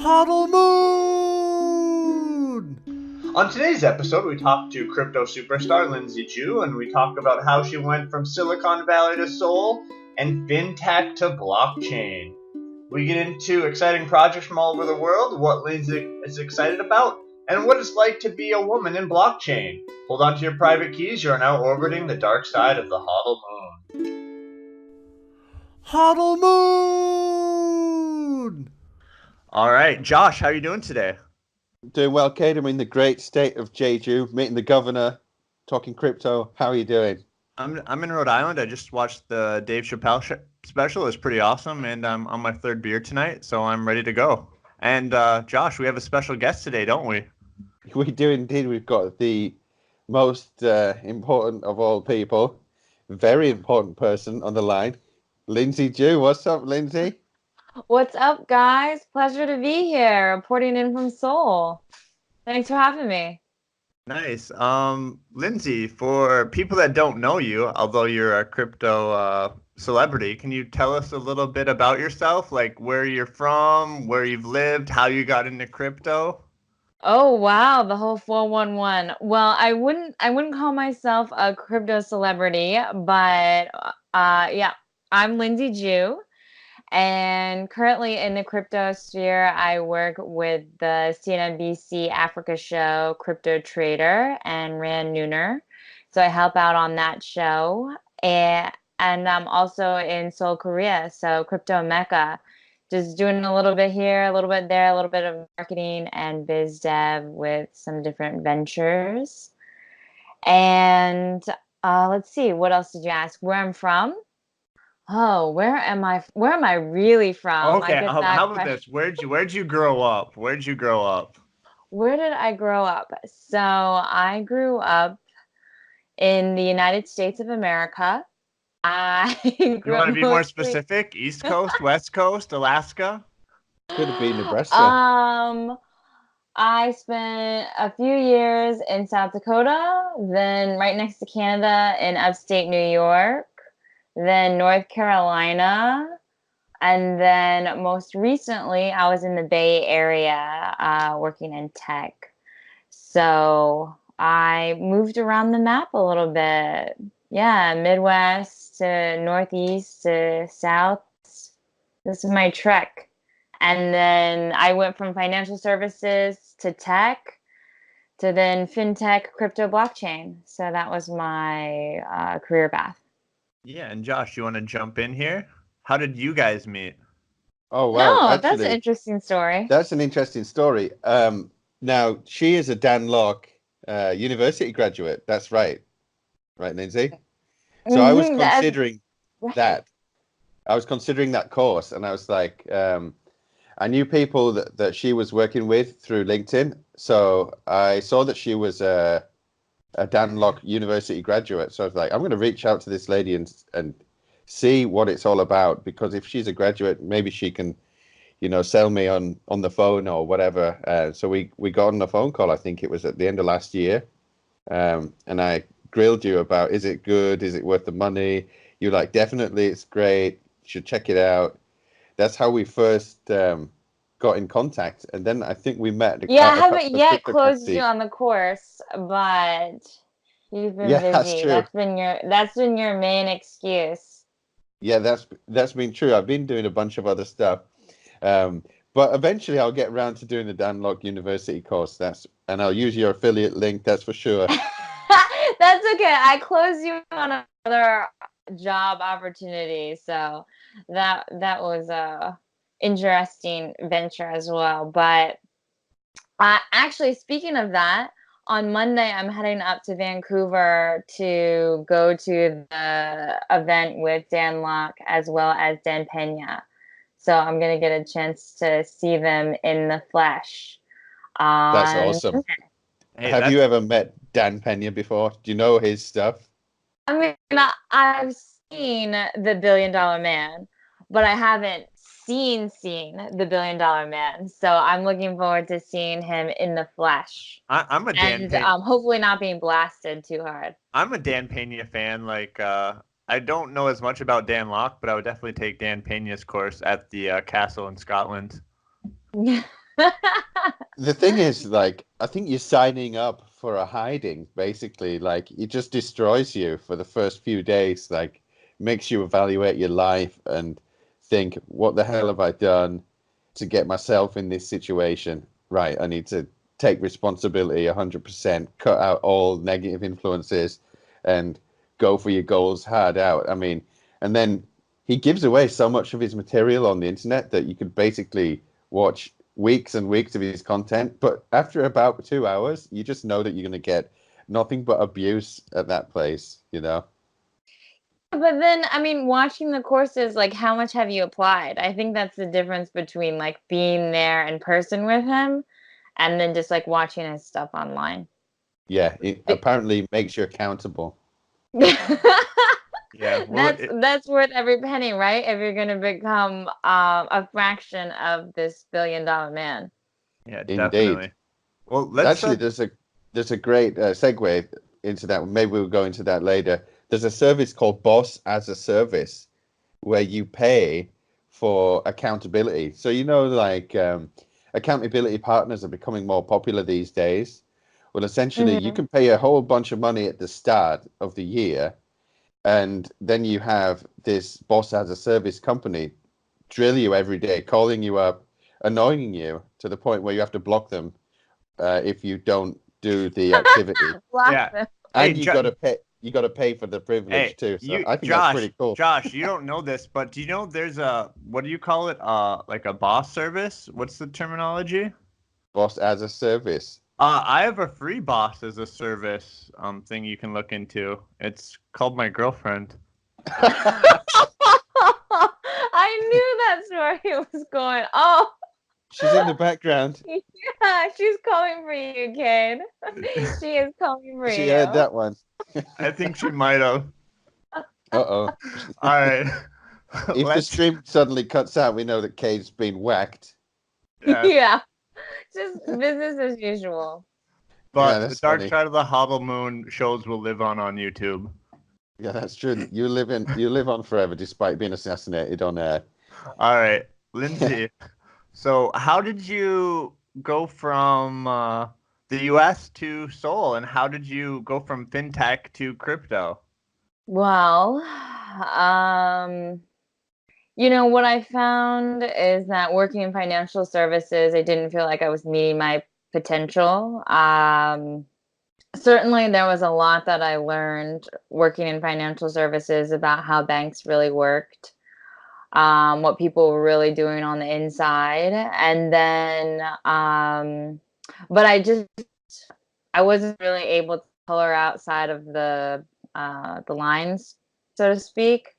HODL Moon! On today's episode, we talk to crypto superstar Lindsay Joo, and we talk about how she went from Silicon Valley to Seoul and Fintech to blockchain. We get into exciting projects from all over the world, what Lindsay is excited about, and what it's like to be a woman in blockchain. Hold on to your private keys, you are now orbiting the dark side of the HODL Moon. HODL Moon! All right, Josh, how are you doing today? Doing well, Cade. I'm in the great state of Jeju, meeting the governor, talking crypto. How are you doing? I'm in Rhode Island. I just watched the Dave Chappelle special. It's pretty awesome, and I'm on my third beer tonight, so I'm ready to go. And Josh, we have a special guest today, don't we? We do indeed. We've got the most important of all people, very important person on the line, Lindsay Joo. What's up, Lindsay? What's up, guys? Pleasure to be here, reporting in from Seoul. Thanks for having me. Nice. Lindsay, for people that don't know you, although you're a crypto celebrity, can you tell us a little bit about yourself, like where you're from, where you've lived, how you got into crypto? Oh, wow, the whole 411. Well, I wouldn't call myself a crypto celebrity, but yeah, I'm Lindsay Joo. And currently in the Cryptosphere, I work with the CNBC Africa show Crypto Trader and Rand Nooner. So I help out on that show. And I'm also in Seoul, Korea, so Crypto Mecca. Just doing a little bit here, a little bit there, a little bit of marketing and biz dev with some different ventures. And let's see, what else did you ask? Where I'm from? Oh, where am I really from? I Okay, get how that about question. this? Where'd you grow up? Where'd you grow up? Where did I grow up? So I grew up in the United States of America. I You grew want up to be more mostly. specific? East Coast, West Coast, Alaska? Could have been Nebraska. I spent a few years in South Dakota, then right next to Canada in upstate New York, then North Carolina, and then most recently I was in the Bay Area working in tech. So I moved around the map a little bit. Yeah, Midwest to Northeast to South. This is my trek. And then I went from financial services to tech to then fintech, crypto, blockchain. So that was my career path. Yeah, and Josh, you want to jump in here? How did you guys meet? Oh, wow. No, that's an Actually, interesting story. that's an interesting story. Now, she is a Dan Lok university graduate. That's right. Right, Lindsay? So I was considering that. I was considering that course, and I was like, I knew people that she was working with through LinkedIn. So I saw that she was a Dan Lok University graduate. So I was like, I'm going to reach out to this lady and see what it's all about, because if she's a graduate, maybe she can, sell me on the phone or whatever. So we got on a phone call. I think it was at the end of last year. And I grilled you about, is it good? Is it worth the money? You're like, definitely, it's great. You should check it out. That's how we first got in contact. And then I think we met Yeah, I a haven't couple of yet closed you cryptocurrency. on the course, but you've been Yeah, that's busy. true. That's been your main excuse. Yeah, that's been true. I've been doing a bunch of other stuff. But eventually I'll get around to doing the Dan Lok University course. And I'll use your affiliate link, that's for sure. That's okay. I closed you on another job opportunity, so that was a interesting venture as well. But actually, speaking of that, on Monday I'm heading up to Vancouver to go to the event with Dan Lok as well as Dan Pena. So I'm gonna get a chance to see them in the flesh. That's On awesome. Hey, Have you ever met Dan Pena before? Do you know his stuff? I mean, I've seen the Billion Dollar Man, but I haven't seen the Billion Dollar Man. So I'm looking forward to seeing him in the flesh I'm a Dan and Pena. hopefully not being blasted too hard. I'm a Dan Pena fan. Like, I don't know as much about Dan Lok, but I would definitely take Dan Pena's course at the castle in Scotland. The thing is, like, I think you're signing up for a hiding, basically. Like, it just destroys you for the first few days. Like, makes you evaluate your life and think, what the hell have I done to get myself in this situation? Right, I need to take responsibility 100%, cut out all negative influences, and go for your goals hard out. I mean, and then he gives away so much of his material on the internet that you could basically watch weeks and weeks of his content, but after about 2 hours, you just know that you're going to get nothing but abuse at that place, you know? But then, I mean, watching the courses, like, how much have you applied? I think that's the difference between like being there in person with him and then just like watching his stuff online. Yeah, it apparently makes you accountable. Yeah, well, That's worth every penny, right? If you're gonna become a fraction of this billion-dollar man. yeah, Indeed. definitely. Well, let's Actually, there's a great segue into that. Maybe we'll go into that later. There's a service called Boss as a Service where you pay for accountability. So, you know, like accountability partners are becoming more popular these days. Well, essentially, you Mhm. can pay a whole bunch of money at the start of the year, and then you have this Boss as a Service company drill you every day, calling you up, annoying you to the point where you have to block them if you don't do the activity, Block yeah. them. Hey, and you got to pay. You got to pay for the privilege hey, too. So you, I think that's Josh, pretty cool. Josh, you don't know this, but do you know there's a, what do you call it? Like a boss service? What's the terminology? Boss as a Service. I have a free boss as a service thing you can look into. It's called My Girlfriend. I knew that story was going. Oh, She's in the background. yeah, she's coming for you, kid. She is coming for She you. heard that one. I think she might have. Uh-oh. All right. If the stream suddenly cuts out, we know that Kate's been whacked. Yeah. Yeah, just business as usual. Yeah, But the that's dark funny. side of the HODL Moon shows will live on YouTube. Yeah, that's true. You live on forever despite being assassinated on air. All right, Lindsay. So, how did you go from the US to Seoul, and how did you go from fintech to crypto? Well, you know, what I found is that working in financial services, I didn't feel like I was meeting my potential. Certainly, there was a lot that I learned working in financial services about how banks really worked, what people were really doing on the inside, and then, but I wasn't really able to color outside of the lines, so to speak.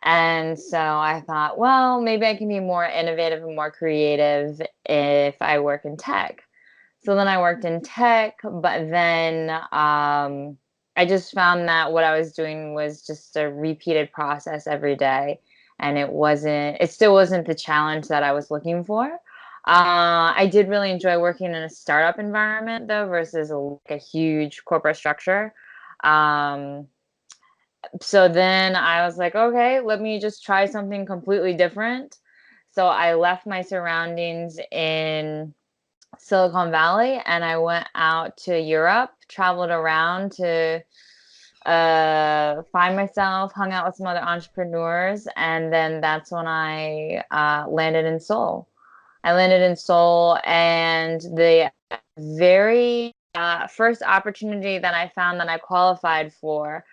And so I thought, well, maybe I can be more innovative and more creative if I work in tech. So then I worked in tech, but then I just found that what I was doing was just a repeated process every day. And it still wasn't the challenge that I was looking for. I did really enjoy working in a startup environment though, versus like a huge corporate structure. Um, so then I was like, okay, let me just try something completely different. So I left my surroundings in Silicon Valley and I went out to Europe, traveled around to find myself, hung out with some other entrepreneurs, and then that's when I landed in Seoul. I landed in Seoul, and the very first opportunity that I found that I qualified for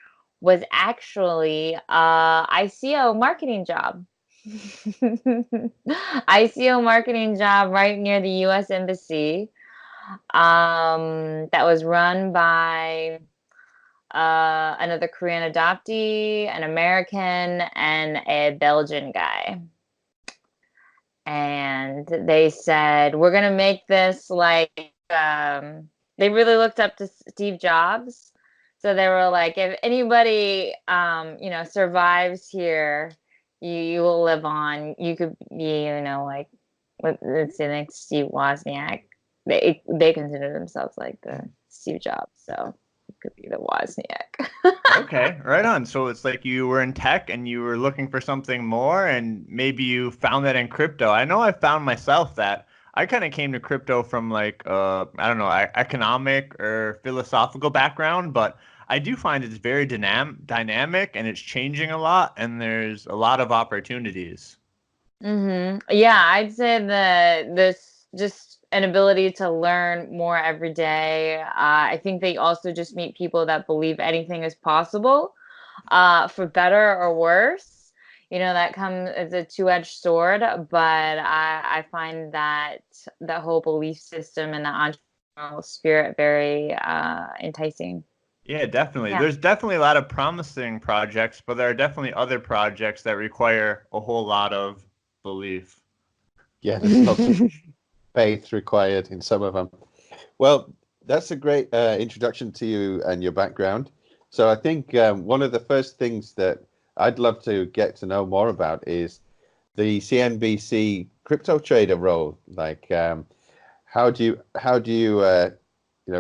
was actually ICO marketing job. ICO marketing job right near the U.S. Embassy. That was run by another Korean adoptee, an American, and a Belgian guy. And they said, we're going to make this like, they really looked up to Steve Jobs. So they were like, if anybody, survives here, you will live on. You could be, like, let's say like Steve Wozniak. They consider themselves like the Steve Jobs. So it could be the Wozniak. Okay, right on. So it's like you were in tech and you were looking for something more, and maybe you found that in crypto. I know I found myself that I kind of came to crypto from like I don't know, economic or philosophical background, but I do find it's very dynamic and it's changing a lot, and there's a lot of opportunities. Yeah, I'd say that this just an ability to learn more every day. I think they also just meet people that believe anything is possible, for better or worse. That comes as a two-edged sword, but I find that the whole belief system and the entrepreneurial spirit very enticing. Yeah, definitely. Yeah. There's definitely a lot of promising projects, but there are definitely other projects that require a whole lot of belief. Yeah, there's lots of faith required in some of them. Well, that's a great introduction to you and your background. So I think one of the first things that I'd love to get to know more about is the CNBC crypto trader role. Like, how do you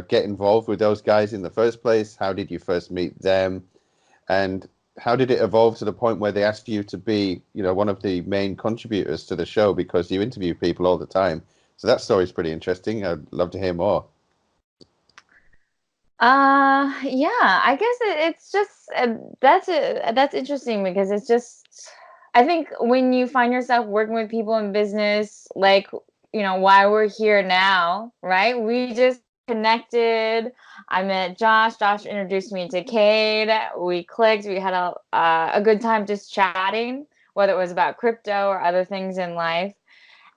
get involved with those guys in the first place? How did you first meet them? And how did it evolve to the point where they asked you to be, one of the main contributors to the show, because you interview people all the time? So that story's pretty interesting. I'd love to hear more. Yeah, I guess it's just that's interesting because it's just I think when you find yourself working with people in business, like why we're here now, right? We just connected. I met Josh. Josh introduced me to Cade. We clicked. We had a good time just chatting, whether it was about crypto or other things in life.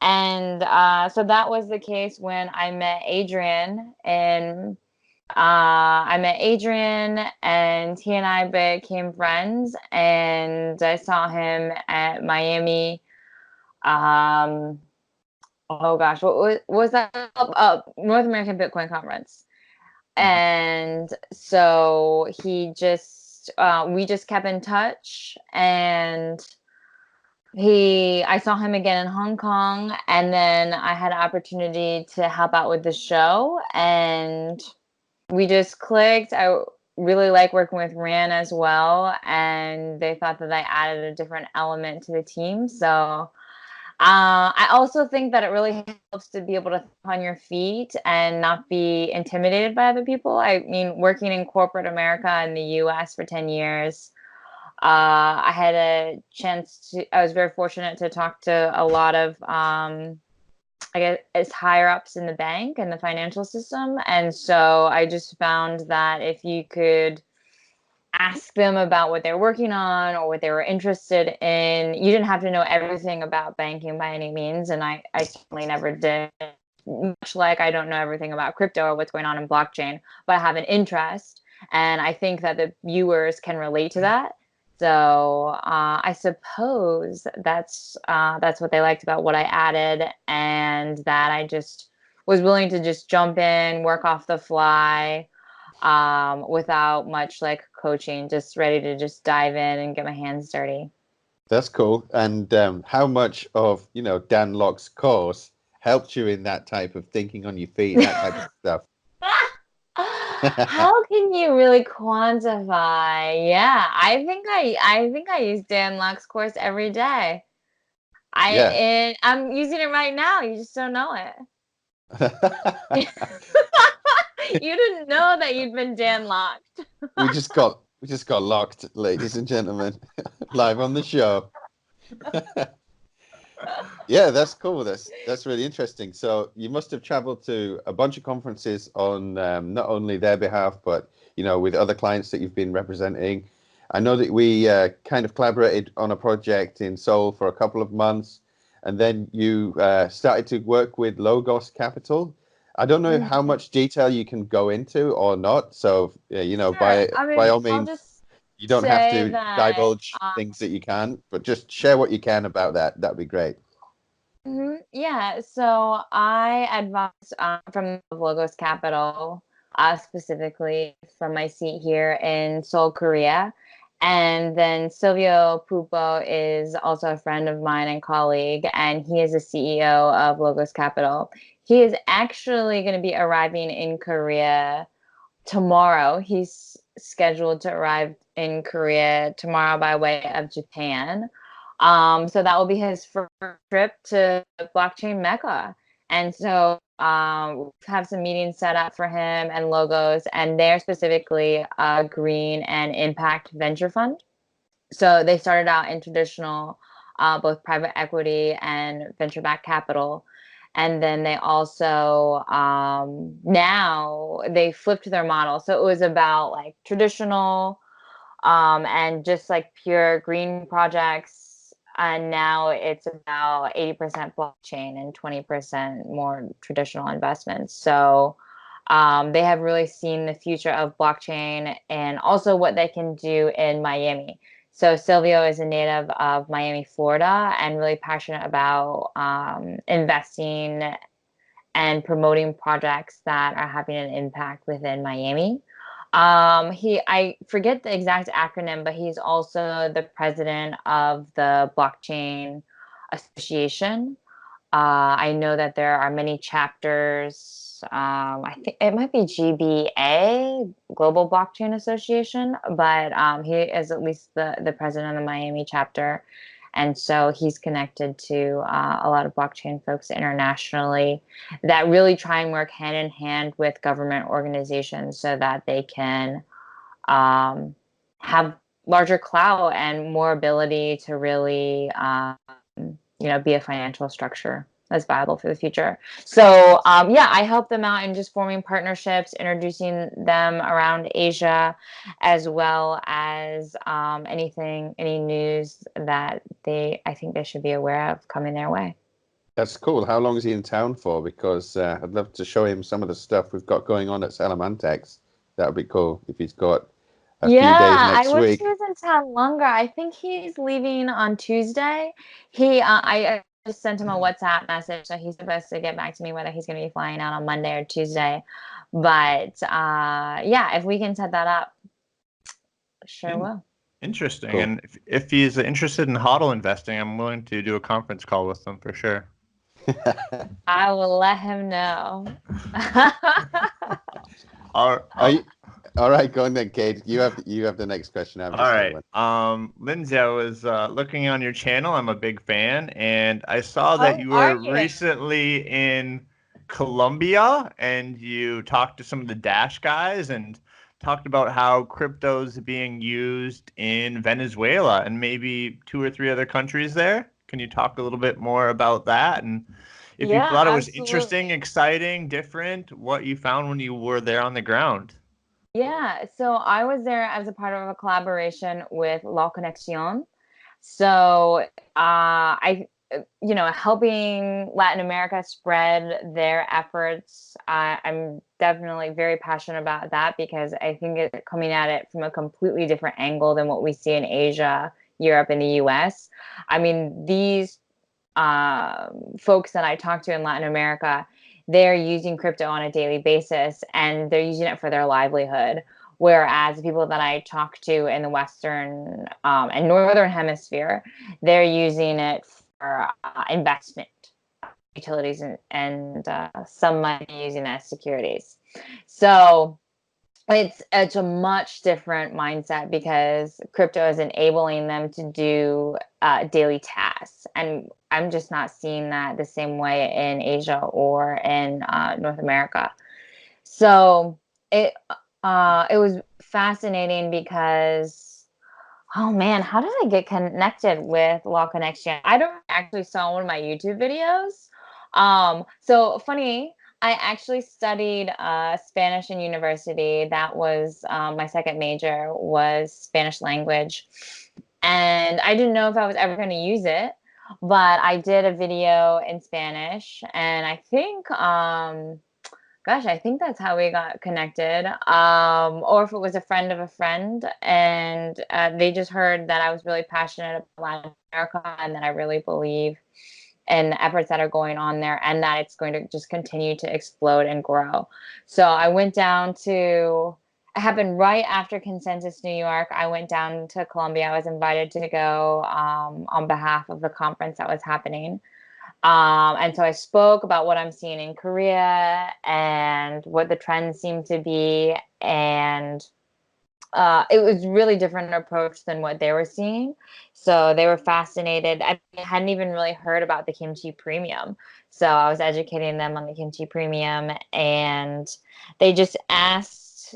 And so that was the case when I met Adrian, and I met Adrian, and he and I became friends, and I saw him at Miami. Um, oh gosh, what was that? North American Bitcoin Conference. And so we just kept in touch, and I saw him again in Hong Kong, and then I had an opportunity to help out with the show, and we just clicked. I really like working with Ran as well, and they thought that I added a different element to the team. So I also think that it really helps to be able to think on your feet and not be intimidated by other people. I mean, working in corporate America in the US for 10 years, I had a chance I was very fortunate to talk to a lot of, I guess, higher ups in the bank and the financial system. And so I just found that if you could ask them about what they're working on or what they were interested in, you didn't have to know everything about banking by any means. And I certainly never did, much like I don't know everything about crypto or what's going on in blockchain, but I have an interest. And I think that the viewers can relate to that. So I suppose that's what they liked about what I added, and that I just was willing to just jump in, work off the fly, without much like coaching, just ready to just dive in and get my hands dirty. That's cool. And how much of Dan Locke's course helped you in that type of thinking on your feet and that type of stuff? How can you really quantify? Yeah, I think I use Dan Locke's course every day. I'm using it right now. You just don't know it. You didn't know that you'd been Dan locked. we just got locked, ladies and gentlemen, live on the show. Yeah, that's cool. That's really interesting. So you must have traveled to a bunch of conferences on not only their behalf, but with other clients that you've been representing. I know that we kind of collaborated on a project in Seoul for a couple of months, and then you started to work with Logos Capital. I don't know how much detail you can go into or not. So Sure. by all means, you don't have to divulge that, things that you can, but just share what you can about that. That'd be great. Yeah, so I advise from Logos Capital, specifically from my seat here in Seoul, Korea. And then Silvio Pupo is also a friend of mine and colleague, and he is the CEO of Logos Capital. He is actually going to be arriving in Korea tomorrow. He's scheduled to arrive in Korea tomorrow by way of Japan. So that will be his first trip to blockchain Mecca. And so we have some meetings set up for him and logos, and they're specifically a green and impact venture fund. So they started out in traditional, both private equity and venture-backed capital. And then they also, now they flipped their model. So it was about like traditional and just like pure green projects. And now it's about 80% blockchain and 20% more traditional investments. So they have really seen the future of blockchain and also what they can do in Miami. So Silvio is a native of Miami, Florida, and really passionate about investing and promoting projects that are having an impact within Miami. I forget the exact acronym, but he's also the president of the Blockchain Association. I know that there are many chapters. I think it might be GBA, Global Blockchain Association, but he is at least the president of the Miami chapter. And so he's connected to a lot of blockchain folks internationally that really try and work hand in hand with government organizations so that they can have larger clout and more ability to really be a financial structure that's viable for the future. So I help them out in just forming partnerships, introducing them around Asia, as well as any news that I think they should be aware of coming their way. That's cool. How long is he in town for? Because I'd love to show him some of the stuff we've got going on at Salamantex. That would be cool if he's got a few days next I wish week. he was in town longer. I think he's leaving on Tuesday. I just sent him a WhatsApp message, so he's supposed to get back to me whether he's going to be flying out on Monday or Tuesday. But if we can set that up, sure will. Interesting. Cool. And if he's interested in HODL investing, I'm willing to do a conference call with him for sure. I will let him know. All right, go on then, Kate. You have the next question. All right. Lindsay, I was looking on your channel. I'm a big fan, and I saw that you were recently in Colombia, and you talked to some of the Dash guys and talked about how crypto is being used in Venezuela and maybe 2 or 3 other countries there. Can you talk a little bit more about that? And if you thought it was interesting, exciting, different, what you found when you were there on the ground? Yeah, so I was there as a part of a collaboration with La Conexión. So helping Latin America spread their efforts. I'm definitely very passionate about that because I think it's coming at it from a completely different angle than what we see in Asia, Europe, and the US. I mean, these folks that I talk to in Latin America, they're using crypto on a daily basis and they're using it for their livelihood. Whereas the people that I talk to in the Western and Northern Hemisphere, they're using it for investment, utilities, and some might be using it as securities. So it's a much different mindset because crypto is enabling them to do daily tasks, and I'm just not seeing that the same way in Asia or in North America. So it was fascinating because, oh man, how did I get connected with Law Connection? I don't actually saw one of my YouTube videos. So funny. I actually studied Spanish in university. That was my second major was Spanish language. And I didn't know if I was ever going to use it, but I did a video in Spanish. And I think, I think that's how we got connected. Or if it was a friend of a friend. And they just heard that I was really passionate about Latin America and that I really believe and the efforts that are going on there and that it's going to just continue to explode and grow. So I went down to, it happened right after Consensus New York. I went down to Colombia. I was invited to go on behalf of the conference that was happening. And so I spoke about what I'm seeing in Korea and what the trends seem to be. And it was really different approach than what they were seeing. So they were fascinated. I hadn't even really heard about the kimchi premium. So I was educating them on the kimchi premium, and they just asked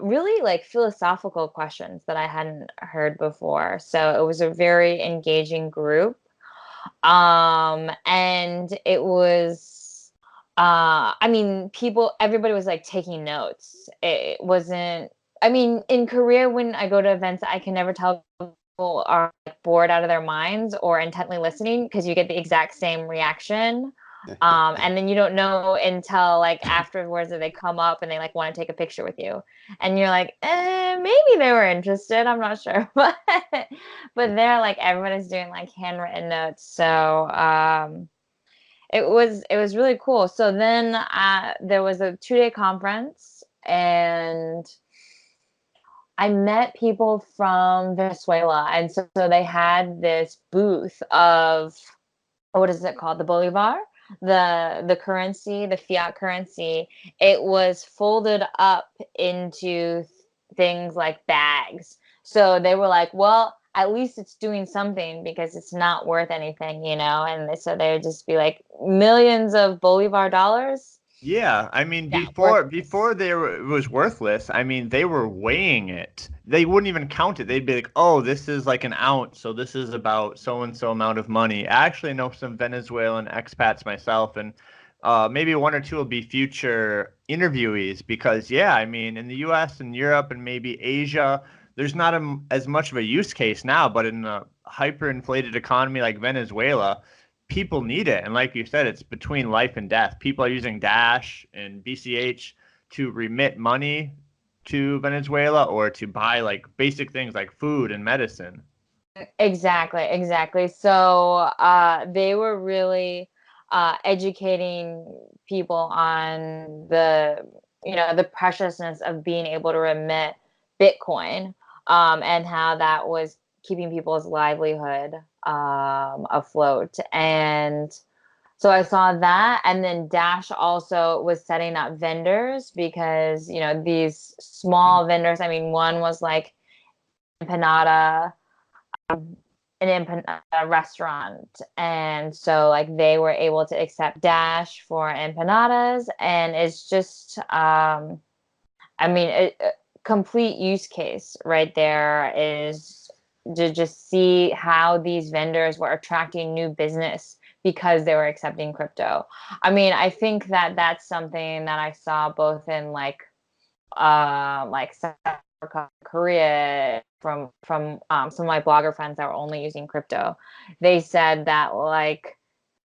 really like philosophical questions that I hadn't heard before. So it was a very engaging group. And it was, I mean, everybody was like taking notes. It wasn't, I mean, in Korea, when I go to events, I can never tell if people are like bored out of their minds or intently listening, because you get the exact same reaction. And then you don't know until like afterwards that they come up and they like want to take a picture with you, and you're like, maybe they were interested. I'm not sure, but they're like, everybody's doing like handwritten notes. So it was really cool. So then there was a 2-day conference, and I met people from Venezuela, and so they had this booth of, what is it called? The Bolivar, the currency, the fiat currency. It was folded up into things like bags. So they were like, well, at least it's doing something, because it's not worth anything, And so they would just be like, millions of Bolivar dollars. Yeah, I mean, Yeah, before worthless. it was worthless. I mean, they were weighing it. They wouldn't even count it. They'd be like, "Oh, this is like an ounce, so this is about so and so amount of money." I actually know some Venezuelan expats myself, and maybe one or two will be future interviewees, because yeah, I mean, in the U.S. and Europe and maybe Asia, there's not as much of a use case now, but in a hyperinflated economy like Venezuela, people need it. And like you said, it's between life and death. People are using Dash and BCH to remit money to Venezuela, or to buy like basic things like food and medicine. Exactly. So they were really educating people on the preciousness of being able to remit Bitcoin, and how that was keeping people's livelihood afloat. And so I saw that, and then Dash also was setting up vendors, because these small vendors. I mean, one was like empanada, a restaurant, and so like they were able to accept Dash for empanadas, and it's just I mean, a complete use case right there is to just see how these vendors were attracting new business because they were accepting crypto. I mean, I think that that's something that I saw both in like South Africa, Korea, from some of my blogger friends that were only using crypto. They said that like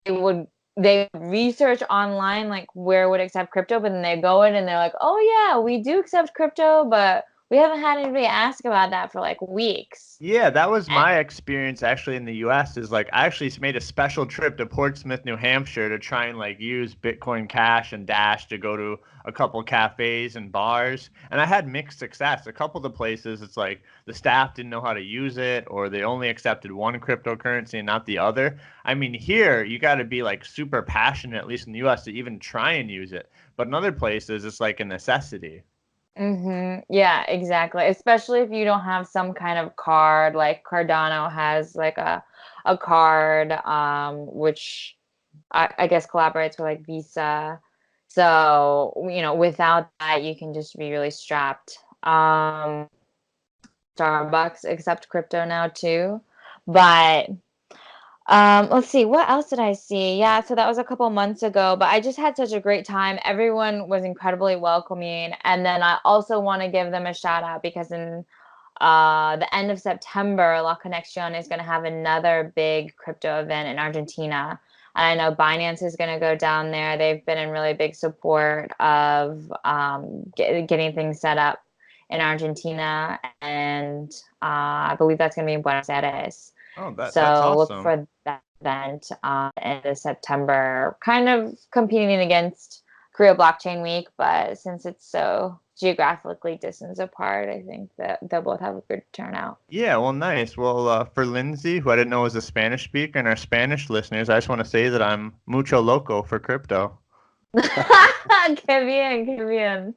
they research online like where would accept crypto, but then they go in and they're like, oh yeah, we do accept crypto, but we haven't had anybody ask about that for like weeks. Yeah, that was my experience actually in the US. Is like, I actually made a special trip to Portsmouth, New Hampshire to try and like use Bitcoin Cash and Dash to go to a couple cafes and bars. And I had mixed success. A couple of the places, it's like the staff didn't know how to use it, or they only accepted one cryptocurrency and not the other. I mean, here you got to be like super passionate, at least in the US, to even try and use it. But in other places, it's like a necessity. Yeah, exactly. Especially if you don't have some kind of card, like Cardano has like a card, which I guess collaborates with like Visa. So, without that, you can just be really strapped. Starbucks accept crypto now too, but let's see, what else did I see? Yeah, so that was a couple months ago, but I just had such a great time. Everyone was incredibly welcoming. And then I also want to give them a shout out, because in the end of September, La Conexión is going to have another big crypto event in Argentina. And I know Binance is going to go down there. They've been in really big support of getting things set up in Argentina. And I believe that's going to be in Buenos Aires. Oh, that's So look awesome. for that event in the September, kind of competing against Korea Blockchain Week, but since it's so geographically distance apart, I think that they'll both have a good turnout. Yeah, well, nice. Well, for Lindsay, who I didn't know was a Spanish speaker, and our Spanish listeners, I just want to say that I'm mucho loco for crypto. Qué bien, qué bien.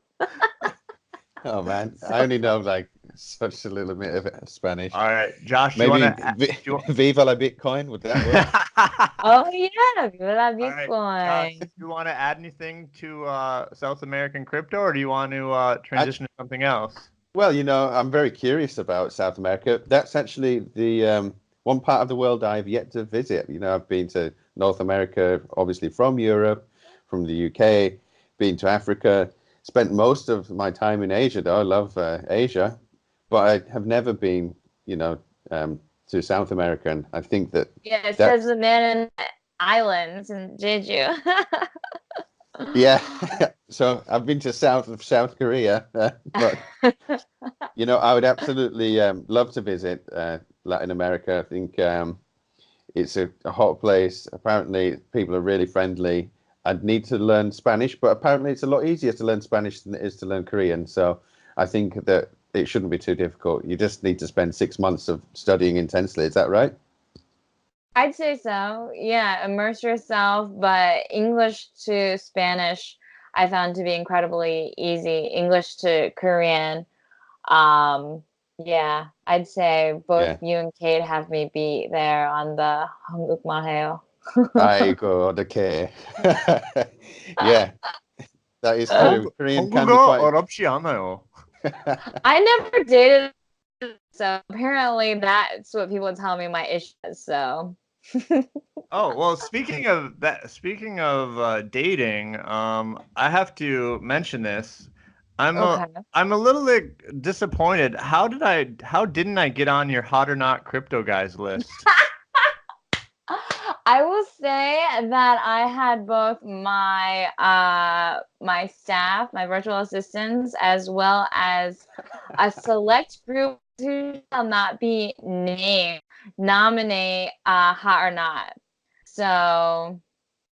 Oh man, I only know like such a little bit of Spanish. All right, Josh, Maybe you want to? Viva la Bitcoin, would that work? Oh yeah, viva la All right, Josh, Bitcoin. you want to add anything to South American crypto, or do you want to transition to something else? Well, I'm very curious about South America. That's actually the one part of the world I've yet to visit. I've been to North America, obviously from Europe, from the UK, been to Africa, spent most of my time in Asia, though. I love Asia, but I have never been, to South America. And I think that Yeah, it that's, says the man in the islands in Jeju. yeah. So I've been to south of South Korea, but I would absolutely love to visit Latin America. I think it's a hot place. Apparently, people are really friendly. I'd need to learn Spanish, but apparently it's a lot easier to learn Spanish than it is to learn Korean. So I think that it shouldn't be too difficult. You just need to spend 6 months of studying intensely. Is that right? I'd say so. Yeah, immerse yourself, but English to Spanish I found to be incredibly easy. English to Korean. Yeah, I'd say both Yeah. you and Kate have me beat there on the 한국말 해요. 아이고, 어떡해. Yeah, that is true. Korean can be 한국어 quite. 어렵지 않아요. I never dated, so apparently that's what people tell me my issue is. So. Oh, well, speaking of dating, I have to mention this. Okay. I'm a little disappointed. How didn't I get on your hot or not crypto guys list? I will say that I had both my my staff, my virtual assistants, as well as a select group who shall not be named nominate hot or not. So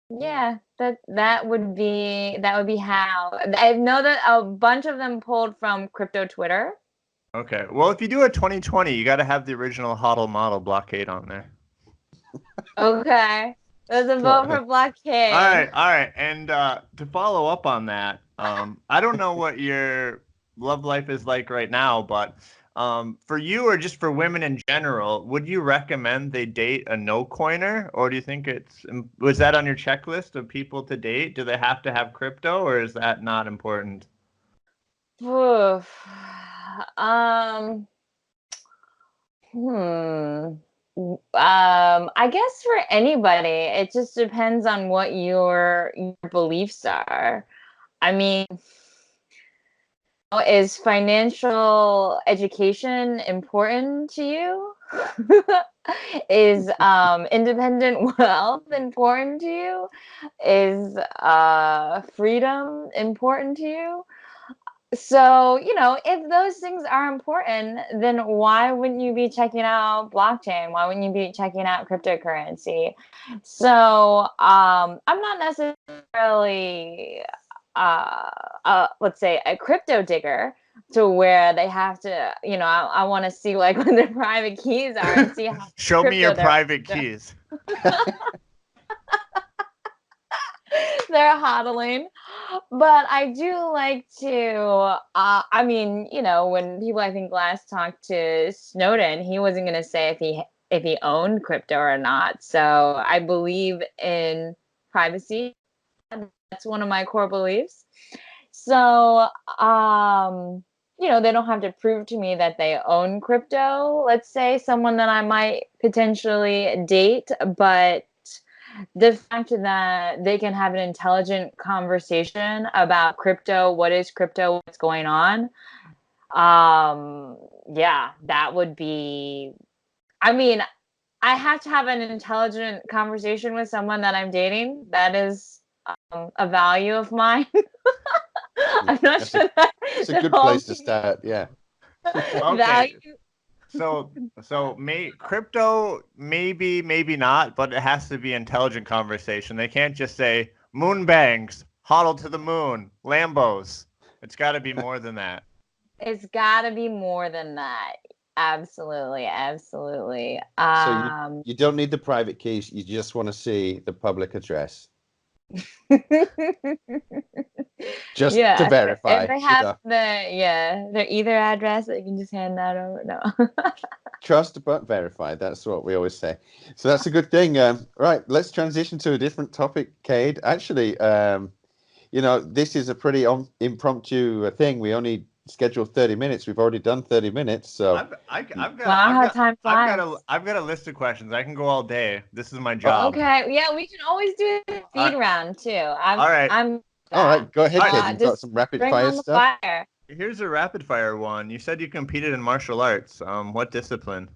yeah, that would be how. I know that a bunch of them pulled from crypto Twitter. Okay. Well, if you do a 2020, you got to have the original HODL model BlocKade on there. Okay. There's a vote for BlocKade. All right. And to follow up on that, I don't know what your love life is like right now, but for you or just for women in general, would you recommend they date a no-coiner, or do you think was that on your checklist of people to date? Do they have to have crypto, or is that not important? Oof. I guess for anybody, it just depends on what your beliefs are. I mean, is financial education important to you? Is independent wealth important to you? Is freedom important to you? So, if those things are important, then why wouldn't you be checking out blockchain? Why wouldn't you be checking out cryptocurrency? So, I'm not necessarily, let's say, a crypto digger to where they have to, I want to see like what their private keys are and see how Show me your private keys. They're hodling. But I do like to, I mean, when people, I think, last talked to Snowden, he wasn't going to say if he owned crypto or not. So I believe in privacy. That's one of my core beliefs. So, they don't have to prove to me that they own crypto. Let's say someone that I might potentially date, but the fact that they can have an intelligent conversation about crypto, what is crypto, what's going on. Yeah, that would be, I mean, I have to have an intelligent conversation with someone that I'm dating. That is a value of mine. I'm not sure it's a good place to start. Yeah. Okay. Value. So crypto, maybe not, but it has to be intelligent conversation. They can't just say moon bangs, hodl to the moon, Lambos. It's got to be more than that. It's got to be more than that. Absolutely. So you don't need the private keys. You just want to see the public address. just Yeah, to if verify. they have their ether address, they can just hand that over. No. Trust but verify. That's what we always say. So that's a good thing. Right, let's transition to a different topic, Cade. Actually, this is a pretty impromptu thing. We only scheduled 30 minutes. We've already done 30 minutes. So Wow, how time flies. I've got a list of questions. I can go all day. This is my Oh, job. Okay, yeah, we can always do a feed round too. All right. I'm all right, go ahead, Cade. You've got just some rapid bring fire on the stuff. fire. Here's a rapid fire one. You said you competed in martial arts. What discipline?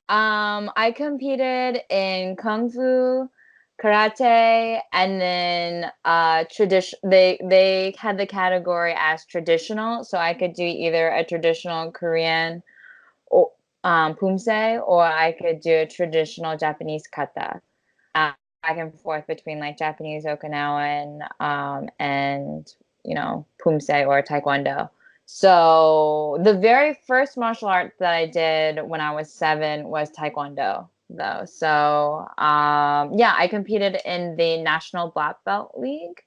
I competed in Kung Fu, karate, and then tradition. They had the category as traditional, so I could do either a traditional Korean or pumse, or I could do a traditional Japanese kata. Back and forth between like Japanese Okinawan and pumse or taekwondo. So the very first martial art that I did when I was 7 was taekwondo, though. So yeah, I competed in the National Black Belt League.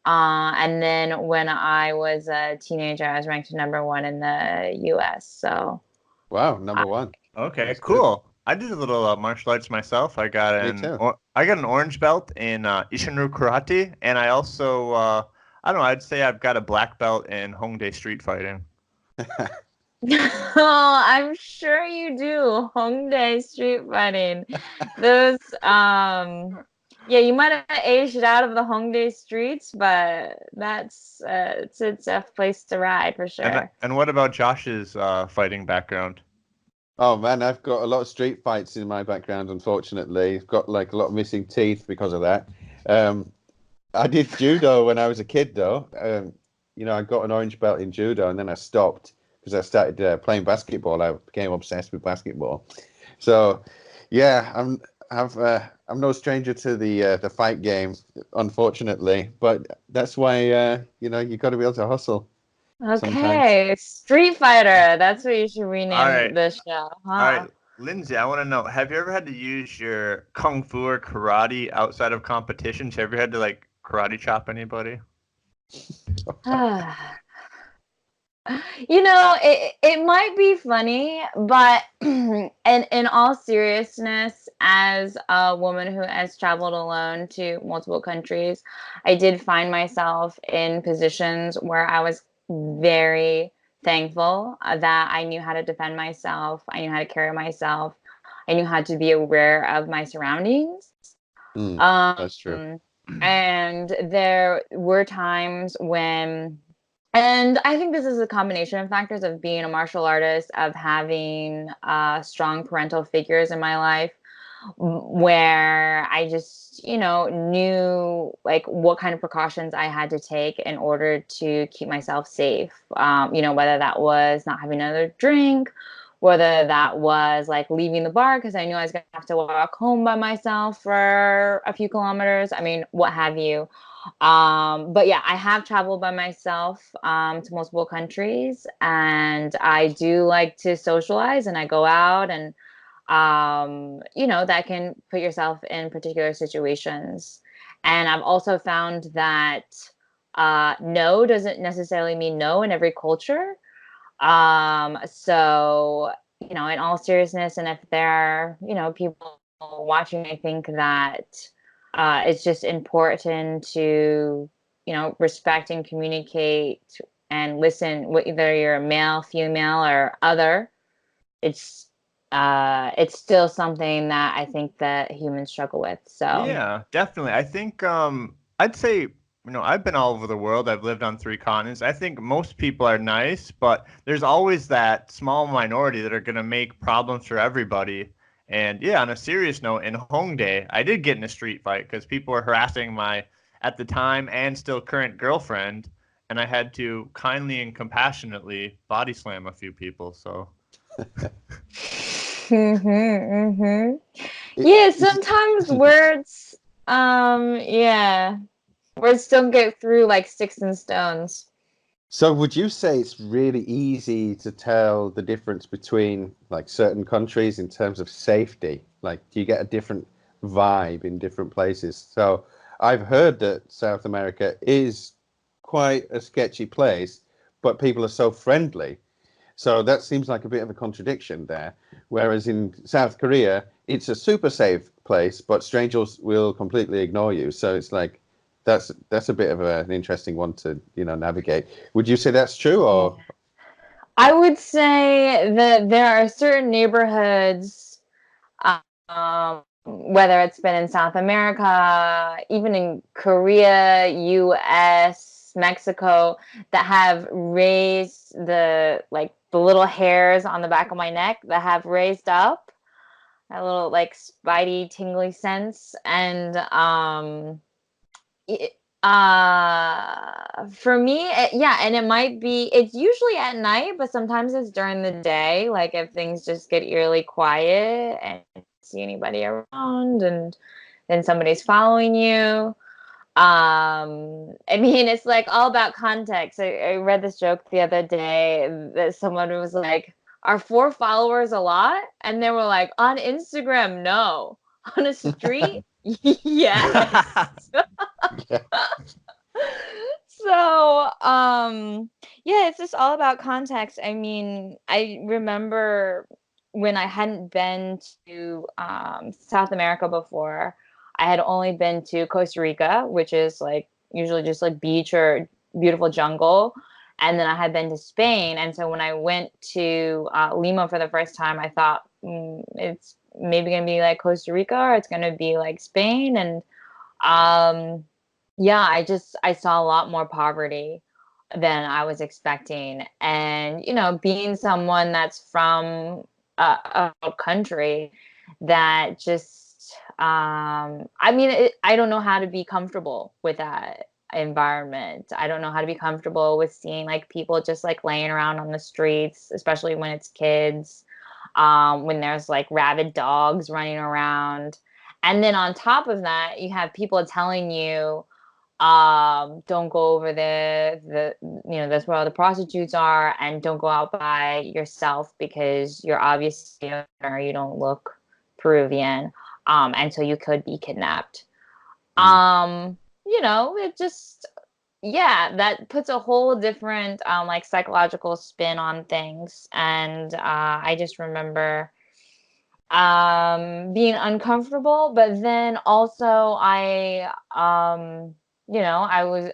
And then when I was a teenager, I was ranked #1 in the U.S. So Wow, #1. Okay, That's cool. I did a little martial arts myself. I got Me an too. I got an orange belt in Ishinru karate, and I also I don't know. I'd say I've got a black belt in Hongdae street fighting. Oh, I'm sure you do. Hongdae street fighting. Those, yeah, you might have aged out of the Hongdae streets, but that's it's a place to ride for sure. And what about Josh's fighting background? Oh man, I've got a lot of street fights in my background. Unfortunately, I've got like a lot of missing teeth because of that. I did judo when I was a kid, though. I got an orange belt in judo, and then I stopped because I started playing basketball. I became obsessed with basketball. So, yeah, I'm no stranger to the fight game, unfortunately. But that's why you got to be able to hustle sometimes. Okay, Street Fighter. That's what you should All rename right, the show, all huh? right, Lindsay. I want to know: have you ever had to use your kung fu or karate outside of competitions? Have you ever had to like karate chop anybody? It might be funny, but in all seriousness, as a woman who has traveled alone to multiple countries, I did find myself in positions where I was very thankful that I knew how to defend myself, I knew how to carry myself, I knew how to be aware of my surroundings. That's true. And there were times when, and I think this is a combination of factors of being a martial artist, of having strong parental figures in my life, where I just, knew like what kind of precautions I had to take in order to keep myself safe. Whether that was not having another drink, whether that was like leaving the bar because I knew I was going to have to walk home by myself for a few kilometers. I mean, what have you. But yeah, I have traveled by myself to multiple countries, and I do like to socialize, and I go out, and that can put yourself in particular situations. And I've also found that no doesn't necessarily mean no in every culture. So, in all seriousness, and if there are, people watching, I think that it's just important to, respect and communicate and listen, whether you're a male, female, or other. It's still something that I think that humans struggle with. So Yeah, definitely. I think I'd say, I've been all over the world. I've lived on 3 continents. I think most people are nice, but there's always that small minority that are going to make problems for everybody. And yeah, on a serious note, in Hongdae, I did get in a street fight because people were harassing my, at the time and still current girlfriend, and I had to kindly and compassionately body slam a few people. So yeah, sometimes words, yeah, words don't get through like sticks and stones. So would you say it's really easy to tell the difference between like certain countries in terms of safety? Like, do you get a different vibe in different places? So I've heard that South America is quite a sketchy place, but people are so friendly. So that seems like a bit of a contradiction there. Whereas in South Korea, it's a super safe place, but strangers will completely ignore you. So it's like that's a bit of an interesting one to navigate. Would you say that's true, or? I would say that there are certain neighborhoods, whether it's been in South America, even in Korea, US, Mexico, that have raised the little hairs on the back of my neck that have raised up a little spidey tingly sense. And for me, and it might be, it's usually at night, but sometimes it's during the day, like if things just get eerily quiet and you don't see anybody around and then somebody's following you. I mean, it's like all about context. I read this joke the other day that someone was like, are 4 followers a lot? And they were like, on Instagram, no. On a street, yes. Yeah. So, yeah, it's just all about context. I mean, I remember when I hadn't been to South America before. I had only been to Costa Rica, which is usually just beach or beautiful jungle. And then I had been to Spain. And so when I went to Lima for the first time, I thought it's maybe going to be like Costa Rica, or it's going to be like Spain. And yeah, I saw a lot more poverty than I was expecting. And, being someone that's from a country that just, I mean, I don't know how to be comfortable with that environment. I don't know how to be comfortable with seeing people just laying around on the streets, especially when it's kids, when there's rabid dogs running around. And then on top of that, you have people telling you, don't go over there, that's where all the prostitutes are, and don't go out by yourself because you're obviously or you don't look Peruvian, and so you could be kidnapped. It just, that puts a whole different psychological spin on things. And I just remember being uncomfortable, but then also I was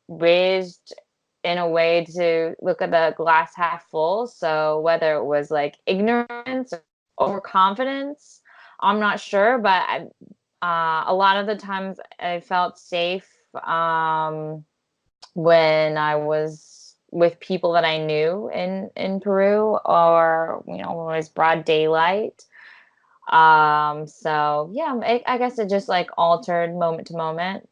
raised in a way to look at the glass half full. So whether it was ignorance or confidence, I'm not sure, but a lot of the times I felt safe when I was with people that I knew in Peru, or when it was broad daylight. So yeah, I guess it just altered moment to moment.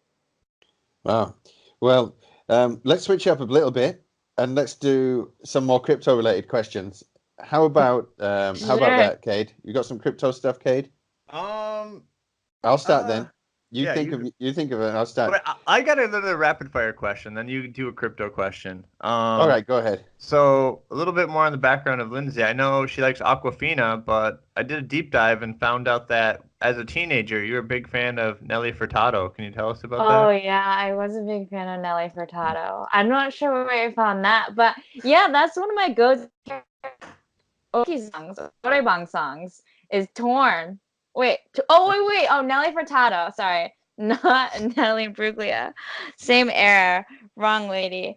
Wow. Well, let's switch up a little bit and let's do some more crypto related questions. How about that, Cade? You got some crypto stuff, Cade? I'll start then. You think of it. I'll start. But I got another rapid fire question. Then you do a crypto question. All right, go ahead. So a little bit more on the background of Lindsay. I know she likes Aquafina, but I did a deep dive and found out that as a teenager, you were a big fan of Nelly Furtado. Can you tell us about that? Oh yeah, I was a big fan of Nelly Furtado. I'm not sure where I found that, but yeah, that's one of my go-to songs, Orebang songs, is Torn. Wait. Oh, Nelly Furtado. Sorry. Not Natalie Bruglia. Same era. Wrong lady.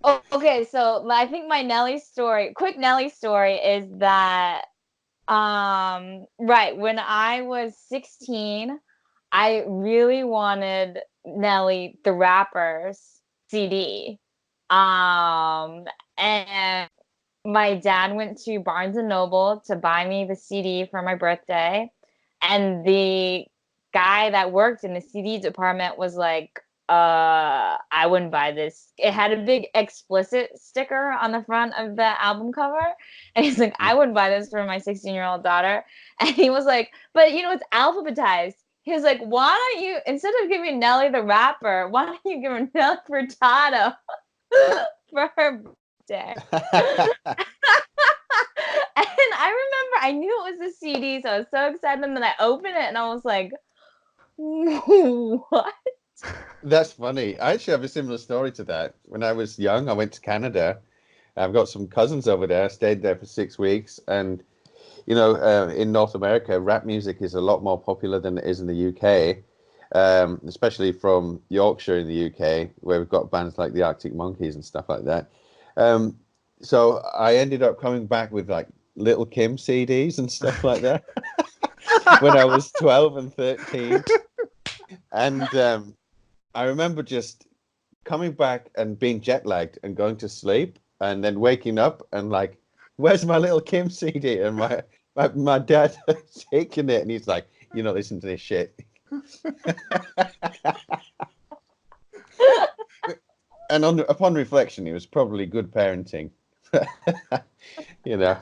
Okay, so I think my quick Nelly story is that, right, when I was 16, I really wanted Nelly the Rapper's CD. And my dad went to Barnes and Noble to buy me the CD for my birthday, and the guy that worked in the CD department was like, I wouldn't buy this. It had a big explicit sticker on the front of the album cover, and he's like, I wouldn't buy this for my 16-year-old daughter. And he was like, but it's alphabetized. He was like, why don't you, instead of giving Nelly the Rapper, why don't you give her Nelly Furtado for her birthday? And I remember I knew it was a CD, so I was so excited, and then I opened it and I was like, what? That's funny. I actually have a similar story to that. When I was young, I went to Canada. I've got some cousins over there. I stayed there for 6 weeks, and in North America, rap music is a lot more popular than it is in the UK, especially from Yorkshire in the UK, where we've got bands like the Arctic Monkeys and stuff like that. Um, so I ended up coming back with like Little Kim CDs and stuff like that when I was 12 and 13. And I remember just coming back and being jet lagged and going to sleep and then waking up and like, where's my Little Kim CD? And my dad taking it and he's like, you're not listening to this shit. And upon reflection, it was probably good parenting. you know.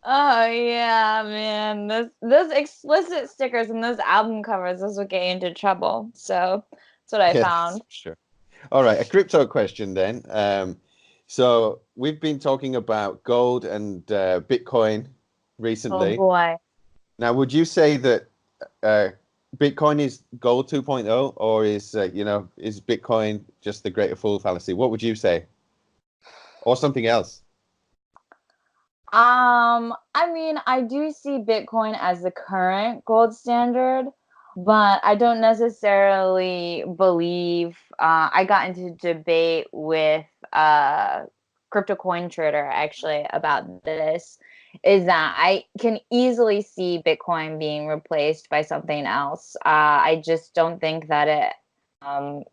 Oh yeah, man. Those explicit stickers and those album covers, those would get you into trouble. So that's what I found. Sure. All right, a crypto question then. So we've been talking about gold and Bitcoin recently. Oh boy. Now, would you say that Bitcoin is gold 2.0, or is Bitcoin just the greater fool fallacy? What would you say, or something else? I mean, I do see Bitcoin as the current gold standard, but I don't necessarily believe. I got into debate with a crypto coin trader actually about this. Is that I can easily see Bitcoin being replaced by something else. I just don't think that it